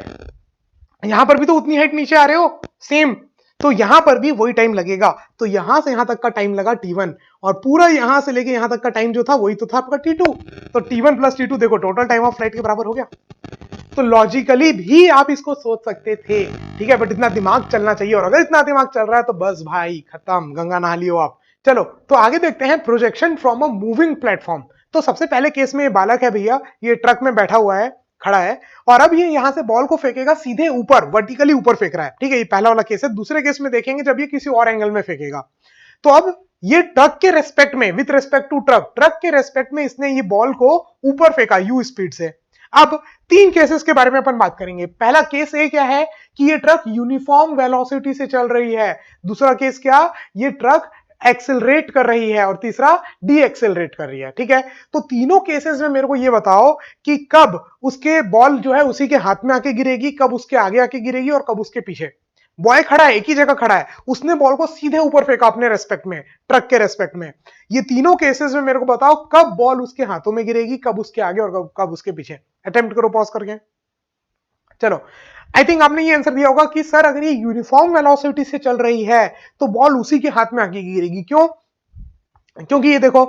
यहां पर भी तो उतनी हाइट नीचे आ रहे हो, सेम। तो यहां पर भी वही टाइम लगेगा। तो यहां से यहां तक का टाइम लगा T1, और पूरा यहां से लेके यहां तक का टाइम जो था वही तो था आपका T2। तो T1 प्लस T2 देखो टोटल टाइम ऑफ फ्लाइट के बराबर हो गया। तो लॉजिकली भी आप इसको सोच सकते थे, ठीक है, बट इतना दिमाग चलना चाहिए, और अगर इतना दिमाग चल रहा है तो बस भाई खत्म, गंगा नहा लियो आप। चलो, तो आगे देखते हैं projection from a moving platform. तो सबसे पहले केस में ये बालक है भैया, ये ट्रक में बैठा हुआ है, खड़ा है, और अब ये यहां से बॉल को फेंकेगा सीधे ऊपर, वर्टिकली ऊपर फेंक रहा है। ठीक है, ये पहला वाला केस है। दूसरे केस में देखेंगे जब ये किसी और एंगल में फेंकेगा। तो अब ये ट्रक के रेस्पेक्ट में, with respect to truck, truck के रेस्पेक्ट में इसने ये बॉल को ऊपर फेंका यू स्पीड से। अब 3 केसेस के बारे में अपन बात करेंगे। पहला केस ए क्या है कि ये ट्रक यूनिफॉर्म वेलोसिटी से चल रही है। दूसरा केस क्या, ये ट्रक एक्सेलरेट कर रही है, और तीसरा डी एक्सेलरेट कर रही है। ठीक है, तो तीनों केसेस में मेरे को ये बताओ कि कब उसके बॉल जो है उसी के हाथ में आके गिरेगी, कब उसके आगे आके गिरेगी, और कब उसके पीछे। बॉय खड़ा है, एक ही जगह खड़ा है, उसने बॉल को सीधे ऊपर फेंका अपने रेस्पेक्ट में, ट्रक के रेस्पेक्ट में। ये तीनों केसेस में मेरे को बताओ कब बॉल उसके हाथों में गिरेगी, कब उसके आगे और कब उसके पीछे। अटेम्प्ट करो पॉज करके। चलो, आई थिंक आपने ये आंसर दिया होगा कि सर अगर ये यूनिफॉर्म वेलोसिटी से चल रही है तो बॉल उसी के हाथ में आगे गिरेगी। क्यों? क्योंकि ये देखो,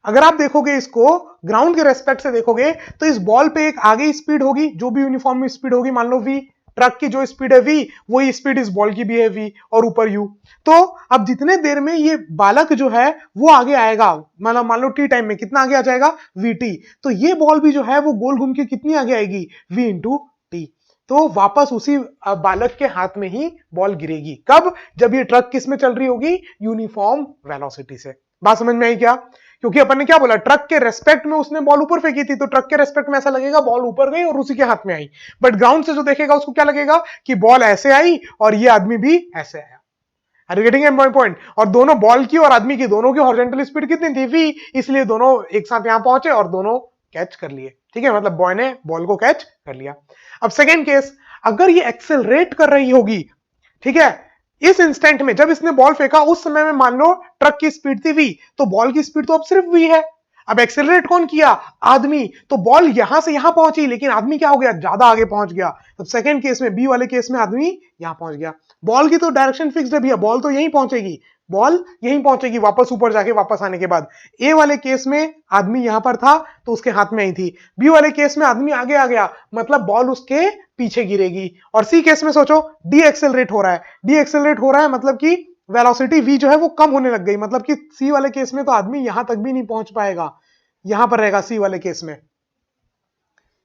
अगर आप देखोगे इसको ग्राउंड के रेस्पेक्ट से देखोगे तो इस बॉल पे एक आगे स्पीड होगी, जो भी यूनिफॉर्म स्पीड होगी, मान लो v, ट्रक की जो स्पीड है v, वही स्पीड इस बॉल की भी है v, और ऊपर u। तो अब जितने देर में ये बालक जो है वो आगे आएगा, मतलब मान लो टी टाइम में कितना आगे आ जाएगा? vt। तो ये बॉल भी जो है वो गोल घूम के कितनी आगे आएगी? v into T. तो वापस उसी बालक के हाथ में ही बॉल गिरेगी। कब? जब ये ट्रक किस में चल रही होगी? यूनिफॉर्म वेलोसिटी से। बात समझ में आई क्या? क्योंकि अपन ने क्या बोला, ट्रक के रेस्पेक्ट में उसने बॉल ऊपर फेंकी थी, तो ट्रक के रेस्पेक्ट में ऐसा लगेगा बॉल ऊपर गई और उसी के हाथ में आई। बट ग्राउंड से जो देखेगा उसको क्या लगेगा कि बॉल ऐसे आई और ये आदमी भी ऐसे आया। Are you getting my point? और दोनों बॉल की और आदमी की, दोनों की हॉरिजॉन्टल स्पीड कितनी थी? v, इसलिए दोनों एक साथ यहां पहुंचे और दोनों कैच कर लिए। ठीक है, मतलब बॉय ने बॉल को कैच कर लिया। अब सेकेंड केस, अगर ये एक्सेलरेट कर रही होगी, ठीक है, इस इंस्टेंट में जब इसने बॉल फेंका उस समय में मान लो ट्रक की स्पीड थी v, तो बॉल की स्पीड तो अब सिर्फ v है। अब एक्सेलरेट कौन किया? आदमी। तो बॉल यहां से यहां पहुंची, लेकिन आदमी क्या हो गया? ज्यादा आगे पहुंच गया। तो सेकंड केस में, बी वाले केस में, आदमी यहां पहुंच गया। बॉल की तो डायरेक्शन फिक्स्ड है भैया, बॉल तो यहीं पहुंचेगी, बॉल यहीं पहुंचेगी वापस ऊपर जाके, वापस आने के बाद। ए वाले केस में आदमी यहां पर था तो उसके हाथ में आई थी। बी वाले केस में आदमी आगे आ गया, मतलब बॉल उसके पीछे गिरेगी। और सी केस में सोचो, डी एक्सेलरेट हो रहा है, डी एक्सेलरेट हो रहा है मतलब कि वेलोसिटी v जो है वो कम होने लग गई, मतलब कि सी वाले केस में तो आदमी यहां तक भी नहीं पहुंच पाएगा, यहां पर रहेगा सी वाले केस में,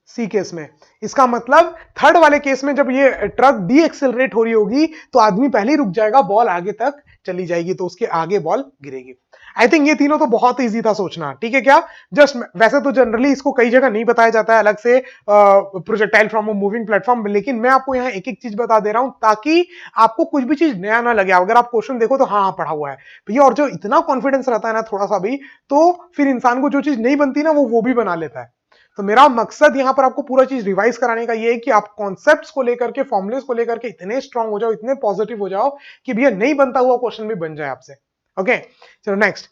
सी केस में। इसका मतलब थर्ड वाले केस में जब ये ट्रक डी एक्सेलरेट हो रही होगी तो आदमी पहले ही रुक जाएगा, बॉल आगे तक चली जाएगी, तो उसके आगे बॉल गिरेगी। आई थिंक ये तीनों तो बहुत इजी था सोचना। ठीक है क्या? जस्ट वैसे तो जनरली इसको कई जगह नहीं बताया जाता है अलग से projectile from a moving platform, लेकिन मैं आपको यहाँ एक एक चीज बता दे रहा हूं ताकि आपको कुछ भी चीज नया ना लगे। अगर आप क्वेश्चन देखो तो हाँ हाँ पढ़ा हुआ है भैया, और जो इतना कॉन्फिडेंस रहता है ना थोड़ा सा भी, तो फिर इंसान को जो चीज नहीं बनती ना वो भी बना लेता है। तो मेरा मकसद यहां पर आपको पूरा चीज रिवाइज कराने का ये है कि आप कॉन्सेप्ट्स को लेकर के, फॉर्मुलेस को लेकर के इतने स्ट्रांग हो जाओ, इतने पॉजिटिव हो जाओ कि भैया नहीं बनता हुआ क्वेश्चन भी बन जाए आपसे। ओके, चलो नेक्स्ट।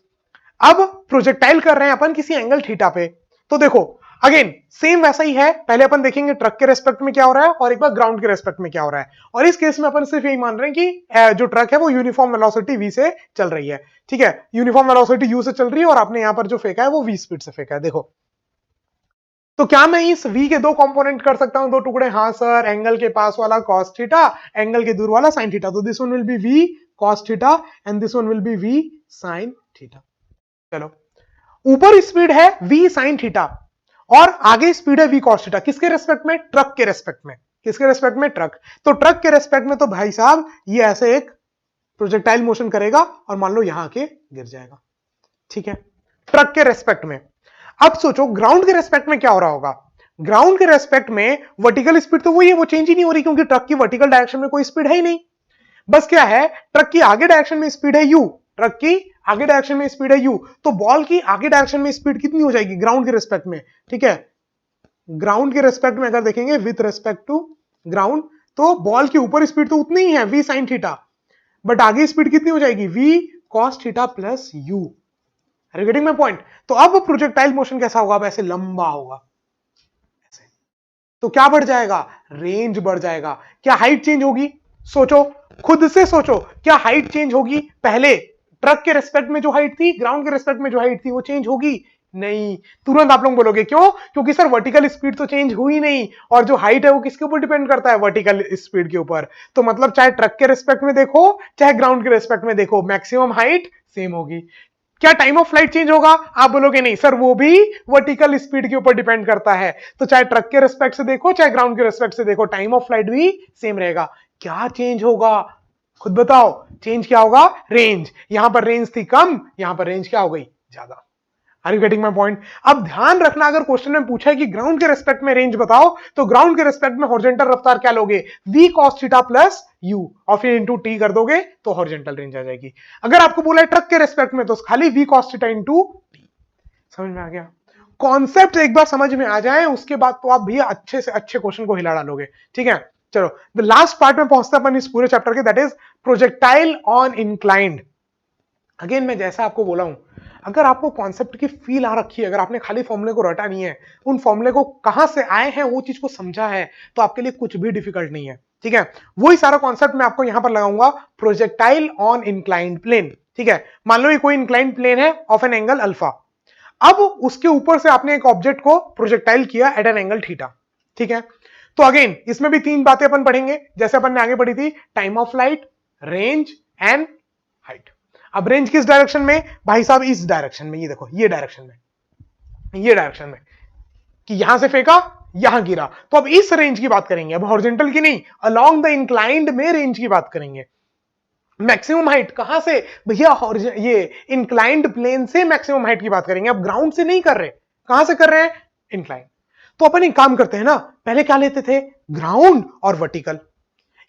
अब प्रोजेक्टाइल कर रहे हैं अपन किसी एंगल थीटा पे। तो देखो अगेन सेम वैसा ही है, पहले अपन देखेंगे ट्रक के रेस्पेक्ट में क्या हो रहा है और एक बार ग्राउंड के रेस्पेक्ट में क्या हो रहा है। और इस केस में अपन सिर्फ यही मान रहे हैं कि जो ट्रक है वो यूनिफॉर्म वेलोसिटी v से चल रही है। ठीक है, यूनिफॉर्म वेलोसिटी u से चल रही है और आपने यहां पर जो फेंका है वो v स्पीड से फेंका है। देखो तो क्या मैं इस v के दो कंपोनेंट कर सकता हूं, दो टुकड़े? हाँ सर, एंगल के पास वाला cos थीटा, एंगल के दूर वाला sin थीटा। तो this one will B v cos theta and this one will B v sin theta. चलो, ऊपर स्पीड है v sin थीटा और आगे स्पीड है v cos थीटा। किसके रेस्पेक्ट में? ट्रक के रेस्पेक्ट में। किसके रेस्पेक्ट में? ट्रक। तो ट्रक के रेस्पेक्ट में तो भाई साहब ये ऐसे एक प्रोजेक्टाइल मोशन करेगा और मान लो यहां के गिर जाएगा। ठीक है, ट्रक के रेस्पेक्ट में। अब सोचो ग्राउंड के रेस्पेक्ट में क्या हो रहा होगा। ग्राउंड के रेस्पेक्ट में वर्टिकल स्पीड तो वही है, वो चेंज ही नहीं हो रही, क्योंकि ट्रक की वर्टिकल डायरेक्शन में कोई स्पीड है ही नहीं। बस क्या है, ट्रक की आगे डायरेक्शन में स्पीड है u, ट्रक की आगे डायरेक्शन में स्पीड है u। तो बॉल की आगे डायरेक्शन में स्पीड कितनी हो जाएगी ग्राउंड के रेस्पेक्ट में? ठीक है, ग्राउंड के रेस्पेक्ट में अगर देखेंगे विथ रेस्पेक्ट टू ग्राउंड, तो बॉल के ऊपर स्पीड तो उतनी ही है v sin थीटा, बट आगे स्पीड कितनी हो जाएगी? v cos theta plus u। Are you getting my point? तो अब प्रोजेक्टाइल मोशन कैसा होगा? अब ऐसे लंबा होगा ऐसे। तो क्या बढ़ जाएगा? रेंज बढ़ जाएगा। क्या हाइट चेंज होगी? सोचो, खुद से सोचो, क्या हाइट चेंज होगी? पहले ट्रक के रेस्पेक्ट में जो हाइट थी, ग्राउंड के रेस्पेक्ट में जो हाइट थी, वो चेंज होगी नहीं। तुरंत आप लोग बोलोगे क्यों? क्योंकि सर वर्टिकल स्पीड तो चेंज हुई नहीं, और जो हाइट है वो किसके ऊपर डिपेंड करता है? वर्टिकल स्पीड के ऊपर। तो मतलब चाहे ट्रक के रेस्पेक्ट में देखो चाहे ग्राउंड के रेस्पेक्ट में देखो, मैक्सिमम हाइट सेम होगी। क्या टाइम ऑफ फ्लाइट चेंज होगा? आप बोलोगे नहीं सर, वो भी वर्टिकल स्पीड के ऊपर डिपेंड करता है। तो चाहे ट्रक के रेस्पेक्ट से देखो चाहे ग्राउंड के रेस्पेक्ट से देखो, टाइम ऑफ फ्लाइट भी सेम रहेगा। क्या चेंज होगा? खुद बताओ, चेंज क्या होगा? रेंज। यहां पर रेंज थी कम, यहां पर रेंज क्या हो गई? ज्यादा। Are you getting my point? अब ध्यान रखना, अगर क्वेश्चन में पूछा है कि ग्राउंड के रेस्पेक्ट में रेंज बताओ, तो ग्राउंड के रेस्पेक्ट में हॉरिजॉन्टल रफ्तार क्या लोगे? v cos theta plus u, और फिर इंटू टी कर दोगे तो हॉरिजॉन्टल रेंज आ जाएगी। अगर आपको बोला है ट्रक के रेस्पेक्ट में, तो खाली v cos theta into T. समझ में आ गया? कॉन्सेप्ट एक बार समझ में आ जाए, उसके बाद तो आप भी अच्छे से अच्छे क्वेश्चन को हिला डालोगे। ठीक है, चलो द लास्ट पार्ट में पहुंचते अपन इस पूरे चैप्टर के, that is projectile on inclined. Again मैं जैसा आपको बोला हूं, अगर आपको कॉन्सेप्ट की फील आ रखी है, अगर आपने खाली फॉर्मूले को रटा नहीं है, उन फॉर्मूले को कहां से आए हैं वो चीज को समझा है, तो आपके लिए कुछ भी डिफिकल्ट नहीं है। ठीक है, वही सारा कॉन्सेप्ट मैं आपको यहां पर लगाऊंगा, प्रोजेक्टाइल ऑन इंक्लाइंड प्लेन। ठीक है, मान लो ये कोई इंक्लाइंड प्लेन है ऑफ एन एंगल अल्फा। अब उसके ऊपर से आपने एक ऑब्जेक्ट को प्रोजेक्टाइल किया एट एन एंगल थीटा। ठीक है, तो अगेन इसमें भी तीन बातें अपन पढ़ेंगे, जैसे अपन ने आगे पढ़ी थी, time of flight, range and height. अब रेंज किस डायरेक्शन में? भाई साहब इस डायरेक्शन में, ये देखो ये डायरेक्शन में, ये डायरेक्शन में, कि यहां से फेंका यहां गिरा। तो अब इस रेंज की बात करेंगे, अब हॉरिजॉन्टल की नहीं, अलोंग द इंक्लाइंड में रेंज की बात करेंगे। मैक्सिमम हाइट कहां से? भैया ये इंक्लाइंड प्लेन से मैक्सिमम हाइट की बात करेंगे, अब ग्राउंड से नहीं कर रहे। कहां से कर रहे हैं? इंक्लाइंड। तो अपन एक काम करते हैं ना, पहले क्या लेते थे? ग्राउंड और वर्टिकल।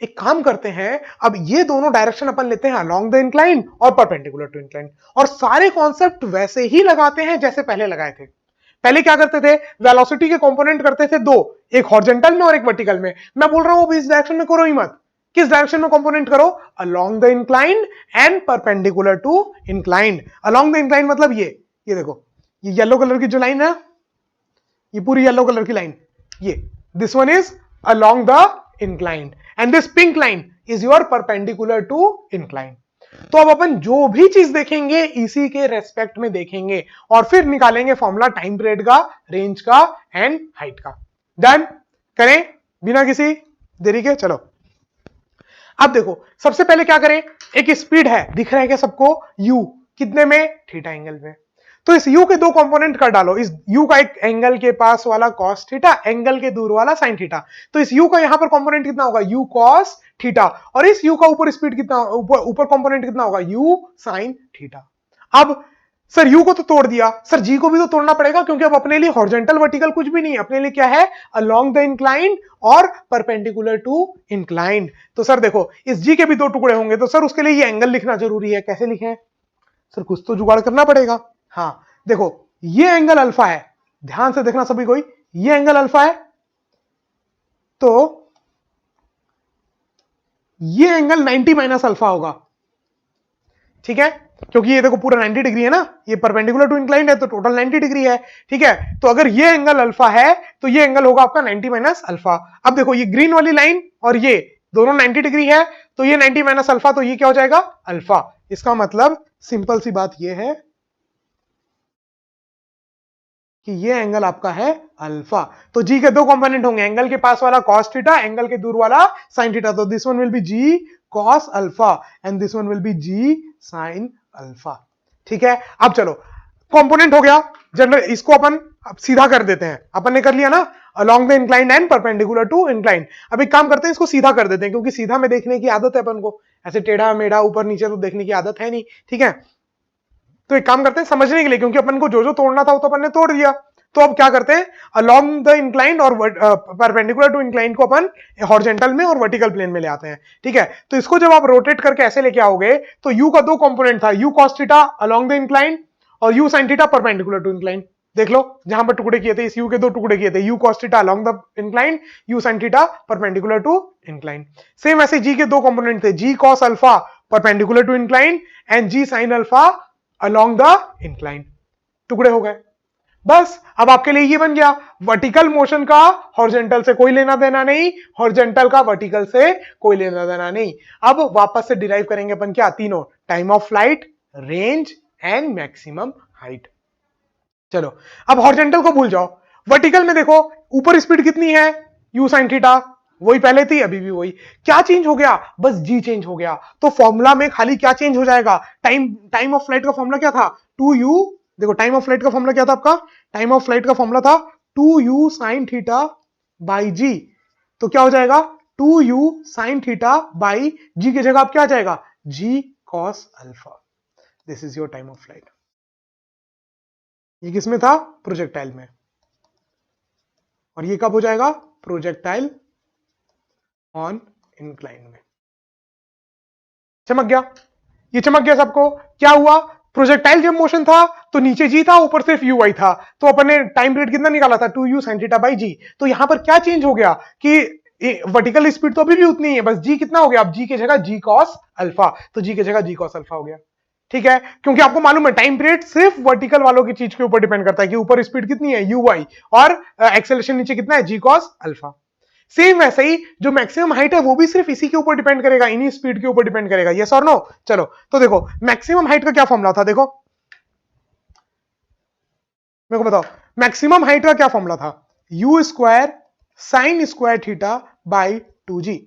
एक काम करते हैं, अब ये दोनों डायरेक्शन अपन लेते हैं अलोंग द इंक्लाइन और परपेंडिकुलर टू इंक्लाइन, और सारे कॉन्सेप्ट वैसे ही लगाते हैं जैसे पहले लगाए थे। पहले क्या करते थे? वेलोसिटी के कंपोनेंट करते थे दो, एक हॉरिजॉन्टल में और एक वर्टिकल में। मैं बोल रहा हूं इस डायरेक्शन में करो ही मत। किस डायरेक्शन में कंपोनेंट करो? Along the inclined and perpendicular to inclined. Along the inclined मतलब ये देखो, ये येलो कलर की जो लाइन है, ये पूरी येलो कलर की लाइन, ये this one is along the inclined and this pink line is your perpendicular to inclined. तो अब अपन जो भी चीज देखेंगे इसी के रेस्पेक्ट में देखेंगे, और फिर निकालेंगे फॉर्मूला टाइम पीरियड का, रेंज का एंड हाइट का। डन? करें बिना किसी देरी के? चलो अब देखो, सबसे पहले क्या करें, एक स्पीड है, दिख रहा है क्या सबको? u कितने में? थीटा एंगल में। तो इस u के दो कंपोनेंट कर डालो, इस u का एक एंगल के पास वाला cos थीटा, एंगल के दूर वाला sin थीटा। तो इस u का यहां पर कंपोनेंट कितना होगा? u cos थीटा, और इस u का ऊपर स्पीड कितना, ऊपर कंपोनेंट कितना होगा? u sin theta. अब सर u को तो तोड़ दिया, सर g को भी तो तोड़ना पड़ेगा, क्योंकि अब अपने लिए हॉरिजॉन्टल वर्टिकल कुछ भी नहीं, अपने लिए क्या है? अलोंग द इंक्लाइंड और परपेंडिकुलर टू इंक्लाइंड। तो सर देखो, इस g के भी दो टुकड़े होंगे, तो सर उसके लिए ये एंगल लिखना जरूरी है। कैसे लिखें? सर कुछ तो जुगाड़ करना पड़ेगा। हाँ देखो, ये एंगल अल्फा है, ध्यान से देखना सभी कोई, ये एंगल अल्फा है, तो ये एंगल 90 माइनस अल्फा होगा। ठीक है, क्योंकि ये देखो पूरा 90 डिग्री है ना, ये परपेंडिकुलर टू इंक्लाइंड है, तो टोटल 90 डिग्री है। ठीक है, तो अगर ये एंगल अल्फा है तो ये एंगल होगा आपका 90 माइनस अल्फा। अब देखो ये ग्रीन वाली लाइन और ये दोनों 90 डिग्री है, तो ये 90 माइनस अल्फा, तो ये क्या हो जाएगा? अल्फा। इसका मतलब सिंपल सी बात ये है कि ये एंगल आपका है अल्फा। तो जी के दो कंपोनेंट होंगे, एंगल के पास वाला cos थीटा, एंगल के दूर वाला sin थीटा। तो this one will be g cos alpha and this one will be g sin alpha. ठीक है, अब चलो कंपोनेंट हो गया जनरल, इसको अपन अब सीधा कर देते हैं। अपन ने कर लिया ना, along the inclined and perpendicular to inclined. अब एक काम करते हैं, इसको सीधा कर देते हैं, क्योंकि सीधा में देखने की आदत है अपन को, ऐसे टेढ़ा मेढ़ा ऊपर नीचे तो देखने की आदत है नहीं। ठीक है, तो एक काम करते हैं समझने के लिए, क्योंकि अपन को जो जो तोड़ना था वो तो अपन ने तोड़ दिया। तो अब क्या करते हैं, अलोंग द इंक्लाइंड और परपेंडिकुलर टू इंक्लाइंड को अपन हॉरिजॉन्टल में और वर्टिकल प्लेन में ले आते हैं। ठीक है, तो इसको जब आप रोटेट करके ऐसे लेके आओगे, तो यू का दो कंपोनेंट था, u cos theta along the inclined और u sin theta perpendicular to inclined. देख लो जहां पर टुकड़े किए थे, इस यू के दो टुकड़े किए थे, you cos theta along the inclined, you sin theta perpendicular to inclined. Same ऐसे जी के दो कंपोनेंट थे, जी cos alpha perpendicular to inclined and ji sin alpha along the inclined. टुकड़े हो गए। बस अब आपके लिए ये बन गया, वर्टिकल मोशन का हॉरिजॉन्टल से कोई लेना देना नहीं, हॉरिजॉन्टल का वर्टिकल से कोई लेना देना नहीं। अब वापस से डिराइव करेंगे अपन क्या, तीनों, time of flight, range and maximum height. चलो अब हॉरिजॉन्टल को भूल जाओ, वर्टिकल में देखो ऊपर स्पीड कितनी है, यू sin थीटा, वही पहले थी अभी भी वही। क्या चेंज हो गया, बस जी चेंज हो गया। तो फॉर्मूला में खाली क्या चेंज हो जाएगा, टाइम ऑफ फ्लाइट का फॉर्मूला क्या था, 2u, देखो टाइम ऑफ फ्लाइट का फॉर्मूला क्या था आपका, टाइम ऑफ फ्लाइट का फॉर्मूला था 2u sin theta by g. तो क्या हो जाएगा, 2u sin थीटा बाई जी की जगह आप क्या आ जाएगा, जी cos alpha. This is your time of flight. ये किसमें था, प्रोजेक्टाइल में, और ये कब हो जाएगा, प्रोजेक्टाइल ऑन इंक्लाइन में। चमक गया, ये चमक गया सबको। क्या हुआ, प्रोजेक्टाइल जब मोशन था तो नीचे जी था, ऊपर सिर्फ यू आई था, तो अपन ने टाइम पीरियड कितना निकाला था, 2u sin theta by g. तो यहां पर क्या चेंज हो गया कि वर्टिकल स्पीड तो अभी भी उतनी है, बस जी कितना हो गया, अब जी की जगह जी cos अल्फा, तो जी की जगह जी cos अल्फा हो गया। ठीक है, क्योंकि आपको मालूम है टाइम पीरियड सिर्फ वर्टिकल वालों की चीज के ऊपर डिपेंड करता है कि ऊपर स्पीड कितनी है यू वाई, और एक्सेलरेशन नीचे कितना है जी cos अल्फा। सेम वैसे ही जो मैक्सिमम हाइट है वो भी सिर्फ इसी के ऊपर डिपेंड करेगा, इन्हीं स्पीड के ऊपर डिपेंड करेगा, यस और नो। चलो तो देखो मैक्सिमम हाइट का क्या फॉर्मूला था, देखो मेरे को बताओ, मैक्सिमम हाइट का क्या फॉर्मूला था, u square sine square theta by 2g।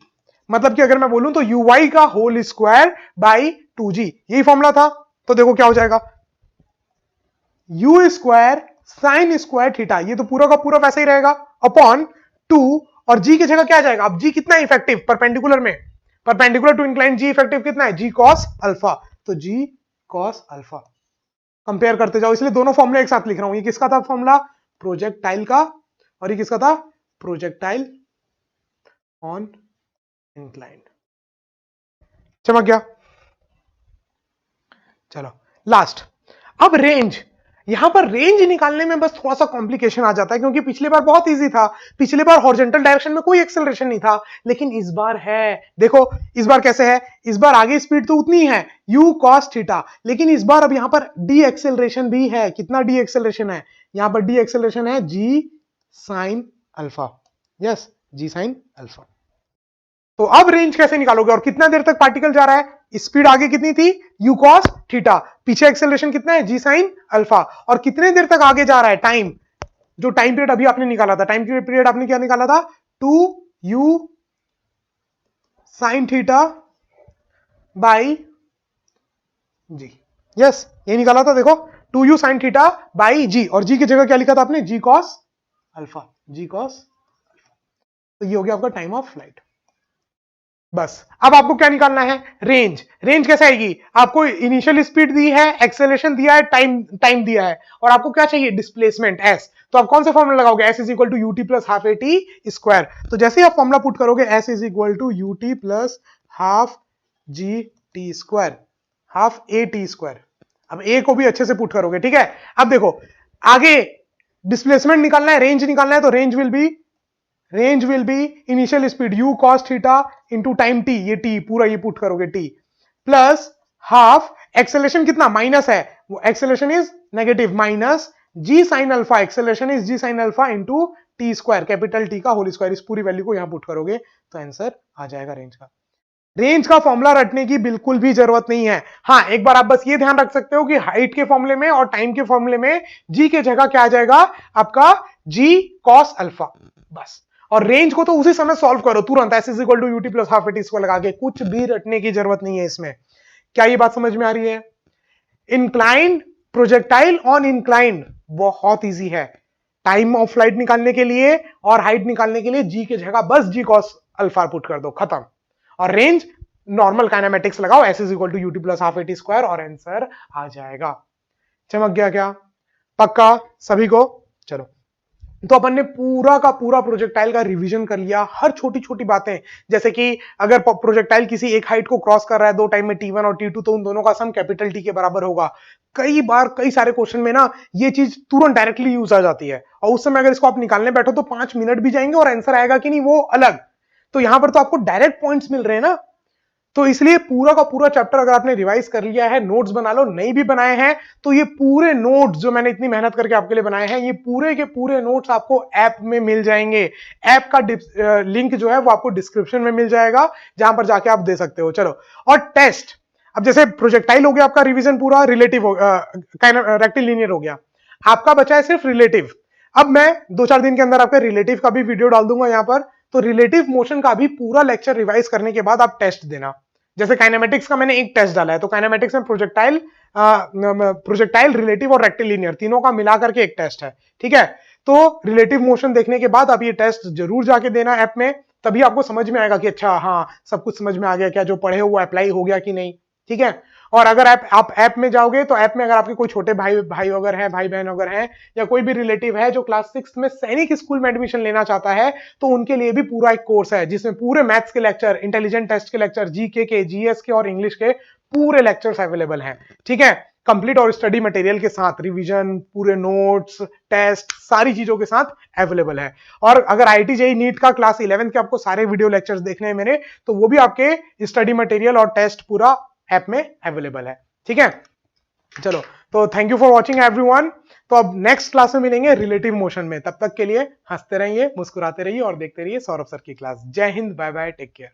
मतलब कि अगर मैं बोलूं तो यू वाई का होल स्क्वायर बाई 2g, यही फॉर्मूला था। तो देखो क्या हो जाएगा, you square sine square theta, ये तो पूरा का पूरा वैसे ही रहेगा, अपॉन 2, और जी की जगह क्या आ जाएगा, अब जी कितना इफेक्टिव परपेंडिकुलर में, perpendicular to incline g effective कितना है, जी cos अल्फा, तो जी cos अल्फा। कंपेयर करते जाओ, इसलिए दोनों फॉर्मूले एक साथ लिख रहा हूं। ये किसका था फॉर्मूला, प्रोजेक्टाइल का, और ये किसका था, प्रोजेक्टाइल ऑन इंक्लाइन। चमक गया। चलो लास्ट, अब रेंज। यहां पर रेंज निकालने में बस थोड़ा सा कॉम्प्लिकेशन आ जाता है, क्योंकि पिछली बार बहुत इजी था, पिछली बार हॉरिजॉन्टल डायरेक्शन में कोई एक्सेलरेशन नहीं था, लेकिन इस बार है। देखो इस बार कैसे है, इस बार आगे स्पीड तो उतनी है u cos थीटा, लेकिन इस बार अब यहां पर डी एक्सेलरेशन भी है। कितना डी एक्सेलरेशन है, यहां पर डी एक्सेलरेशन है g sin alpha, yes g sin alpha. तो अब रेंज कैसे निकालोगे, और कितना देर तक पार्टिकल जा रहा है, स्पीड आगे कितनी थी u cos थीटा, पीछे एक्सेलरेशन कितना है g sin अल्फा, और कितने देर तक आगे जा रहा है, टाइम, जो टाइम पीरियड अभी आपने निकाला था, टाइम पीरियड आपने क्या निकाला था, 2u sin theta by g, yes ये निकाला था। देखो 2u sin थीटा बाई जी, और जी की जगह क्या लिखा था आपने, g cos alpha, g cos alpha. तो ये हो गया आपका टाइम ऑफ फ्लाइट। बस अब आपको क्या निकालना है, रेंज। रेंज कैसे आएगी, आपको इनिशियल स्पीड दी है, एक्सेलरेशन दिया है, टाइम दिया है, और आपको क्या चाहिए, डिस्प्लेसमेंट एस। तो आप कौन सा फॉर्मूला लगाओगे, s is equal to u t plus half a t square. तो जैसे ही आप फॉर्मूला पुट करोगे, s is equal to u t plus half g t square, half a t square. अब ए को भी अच्छे से पुट करोगे, ठीक है। अब देखो आगे डिस्प्लेसमेंट निकालना है, रेंज निकालना है, तो range will be initial speed u cos theta into time t, ये t पूरा ये पुट करोगे t, प्लस हाफ एक्सेलरेशन कितना माइनस है, वो acceleration is negative, minus g sin alpha, acceleration is g sin alpha into T square, capital T का whole square. इस पूरी वैल्यू को यहां पुट करोगे तो आंसर आ जाएगा रेंज का। रेंज का फॉर्मूला रटने की बिल्कुल भी जरूरत नहीं है। हाँ, एक बार आप बस ये ध्यान रख सकते हो कि हाइट के फॉर्मूले में और टाइम के फॉर्मूले में जी के जगह क्या आ जाएगा आपका जी कॉस अल्फा, बस। और रेंज को तो उसी समय सॉल्व करो तुरंत, s is equal to u t plus half a t square लगा के, कुछ भी रटने की जरूरत नहीं है इसमें। क्या ये बात समझ में आ रही है? इंक्लाइंड प्रोजेक्टाइल ऑन इंक्लाइंड बहुत इजी है। टाइम ऑफ फ्लाइट निकालने के लिए और हाइट निकालने के लिए जी की जगह बस जी कॉस अल्फा पुट कर दो, खत्म। और रेंज नॉर्मल काइनेमेटिक्स लगाओ, s is equal to u t plus half a t square, और आंसर आ जाएगा। चमक गया क्या? पक्का सभी को? चलो, तो अपन ने पूरा का पूरा प्रोजेक्टाइल का रिवीजन कर लिया, हर छोटी छोटी बातें, जैसे कि अगर प्रोजेक्टाइल किसी एक हाइट को क्रॉस कर रहा है दो टाइम में T1 और T2, तो उन दोनों का सम कैपिटल T के बराबर होगा। कई बार कई सारे क्वेश्चन में ना ये चीज तुरंत डायरेक्टली यूज आ जाती है, और उस समय अगर इसको आप निकालने बैठो तो 5 मिनट भी जाएंगे और आंसर आएगा कि नहीं वो अलग। तो यहां पर तो आपको डायरेक्ट पॉइंट्स मिल रहे हैं ना, तो इसलिए पूरा का पूरा चैप्टर अगर आपने रिवाइज कर लिया है, नोट्स बना लो, नहीं भी बनाए हैं तो ये पूरे नोट्स जो मैंने इतनी मेहनत करके आपके लिए बनाए हैं, ये पूरे के पूरे नोट्स आपको ऐप में मिल जाएंगे। ऐप का लिंक जो है वो आपको डिस्क्रिप्शन में मिल जाएगा, जहां पर जाके आप दे सकते हो। चलो, और टेस्ट, अब जैसे प्रोजेक्टाइल हो गया आपका रिवीजन पूरा, रिलेटिव रेक्टिलिनियर हो गया, आपका बचा है सिर्फ रिलेटिव। अब मैं 2-4 दिन के अंदर आपके रिलेटिव का भी वीडियो डाल दूंगा यहां पर, तो रिलेटिव मोशन का भी पूरा लेक्चर रिवाइज करने के बाद आप टेस्ट देना। जैसे काइनेमेटिक्स का मैंने एक टेस्ट डाला है, तो काइनेमेटिक्स में प्रोजेक्टाइल रिलेटिव और रेक्टिलिनियर तीनों का मिलाकर के एक टेस्ट है, ठीक है। तो रिलेटिव मोशन देखने के बाद आप ये टेस्ट जरूर जाके देना ऐप में, तभी आपको समझ में आएगा कि अच्छा हाँ सब कुछ समझ में आ गया, क्या जो पढ़े हो वो अप्लाई हो गया कि नहीं, ठीक है। और अगर आप ऐप में जाओगे तो ऐप में अगर आपके कोई छोटे भाई वगैरह हैं, भाई बहन वगैरह हैं, या कोई भी रिलेटिव है जो क्लास 6 में सैनिक स्कूल में एडमिशन लेना चाहता है, तो उनके लिए भी पूरा एक कोर्स है जिसमें पूरे मैथ्स के लेक्चर, इंटेलिजेंट टेस्ट के लेक्चर, जीके के, जीएस के और इंग्लिश के पूरे लेक्चर्स अवेलेबल हैं, ठीक है। कंप्लीट और स्टडी मटेरियल के साथ, रिवीजन, पूरे नोट्स, टेस्ट, सारी चीजों के साथ अवेलेबल है। और अगर आईआईटी जेईई नीट का क्लास 11 के आपको सारे वीडियो लेक्चर्स देखने हैं मेरे, तो वो भी आपके स्टडी मटेरियल और टेस्ट पूरा ऐप में अवेलेबल है, ठीक है। चलो, तो thank you for watching everyone. तो अब नेक्स्ट क्लास में मिलेंगे रिलेटिव मोशन में, तब तक के लिए हंसते रहिए, मुस्कुराते रहिए और देखते रहिए सौरभ सर की क्लास। जय हिंद, बाय बाय, टेक केयर।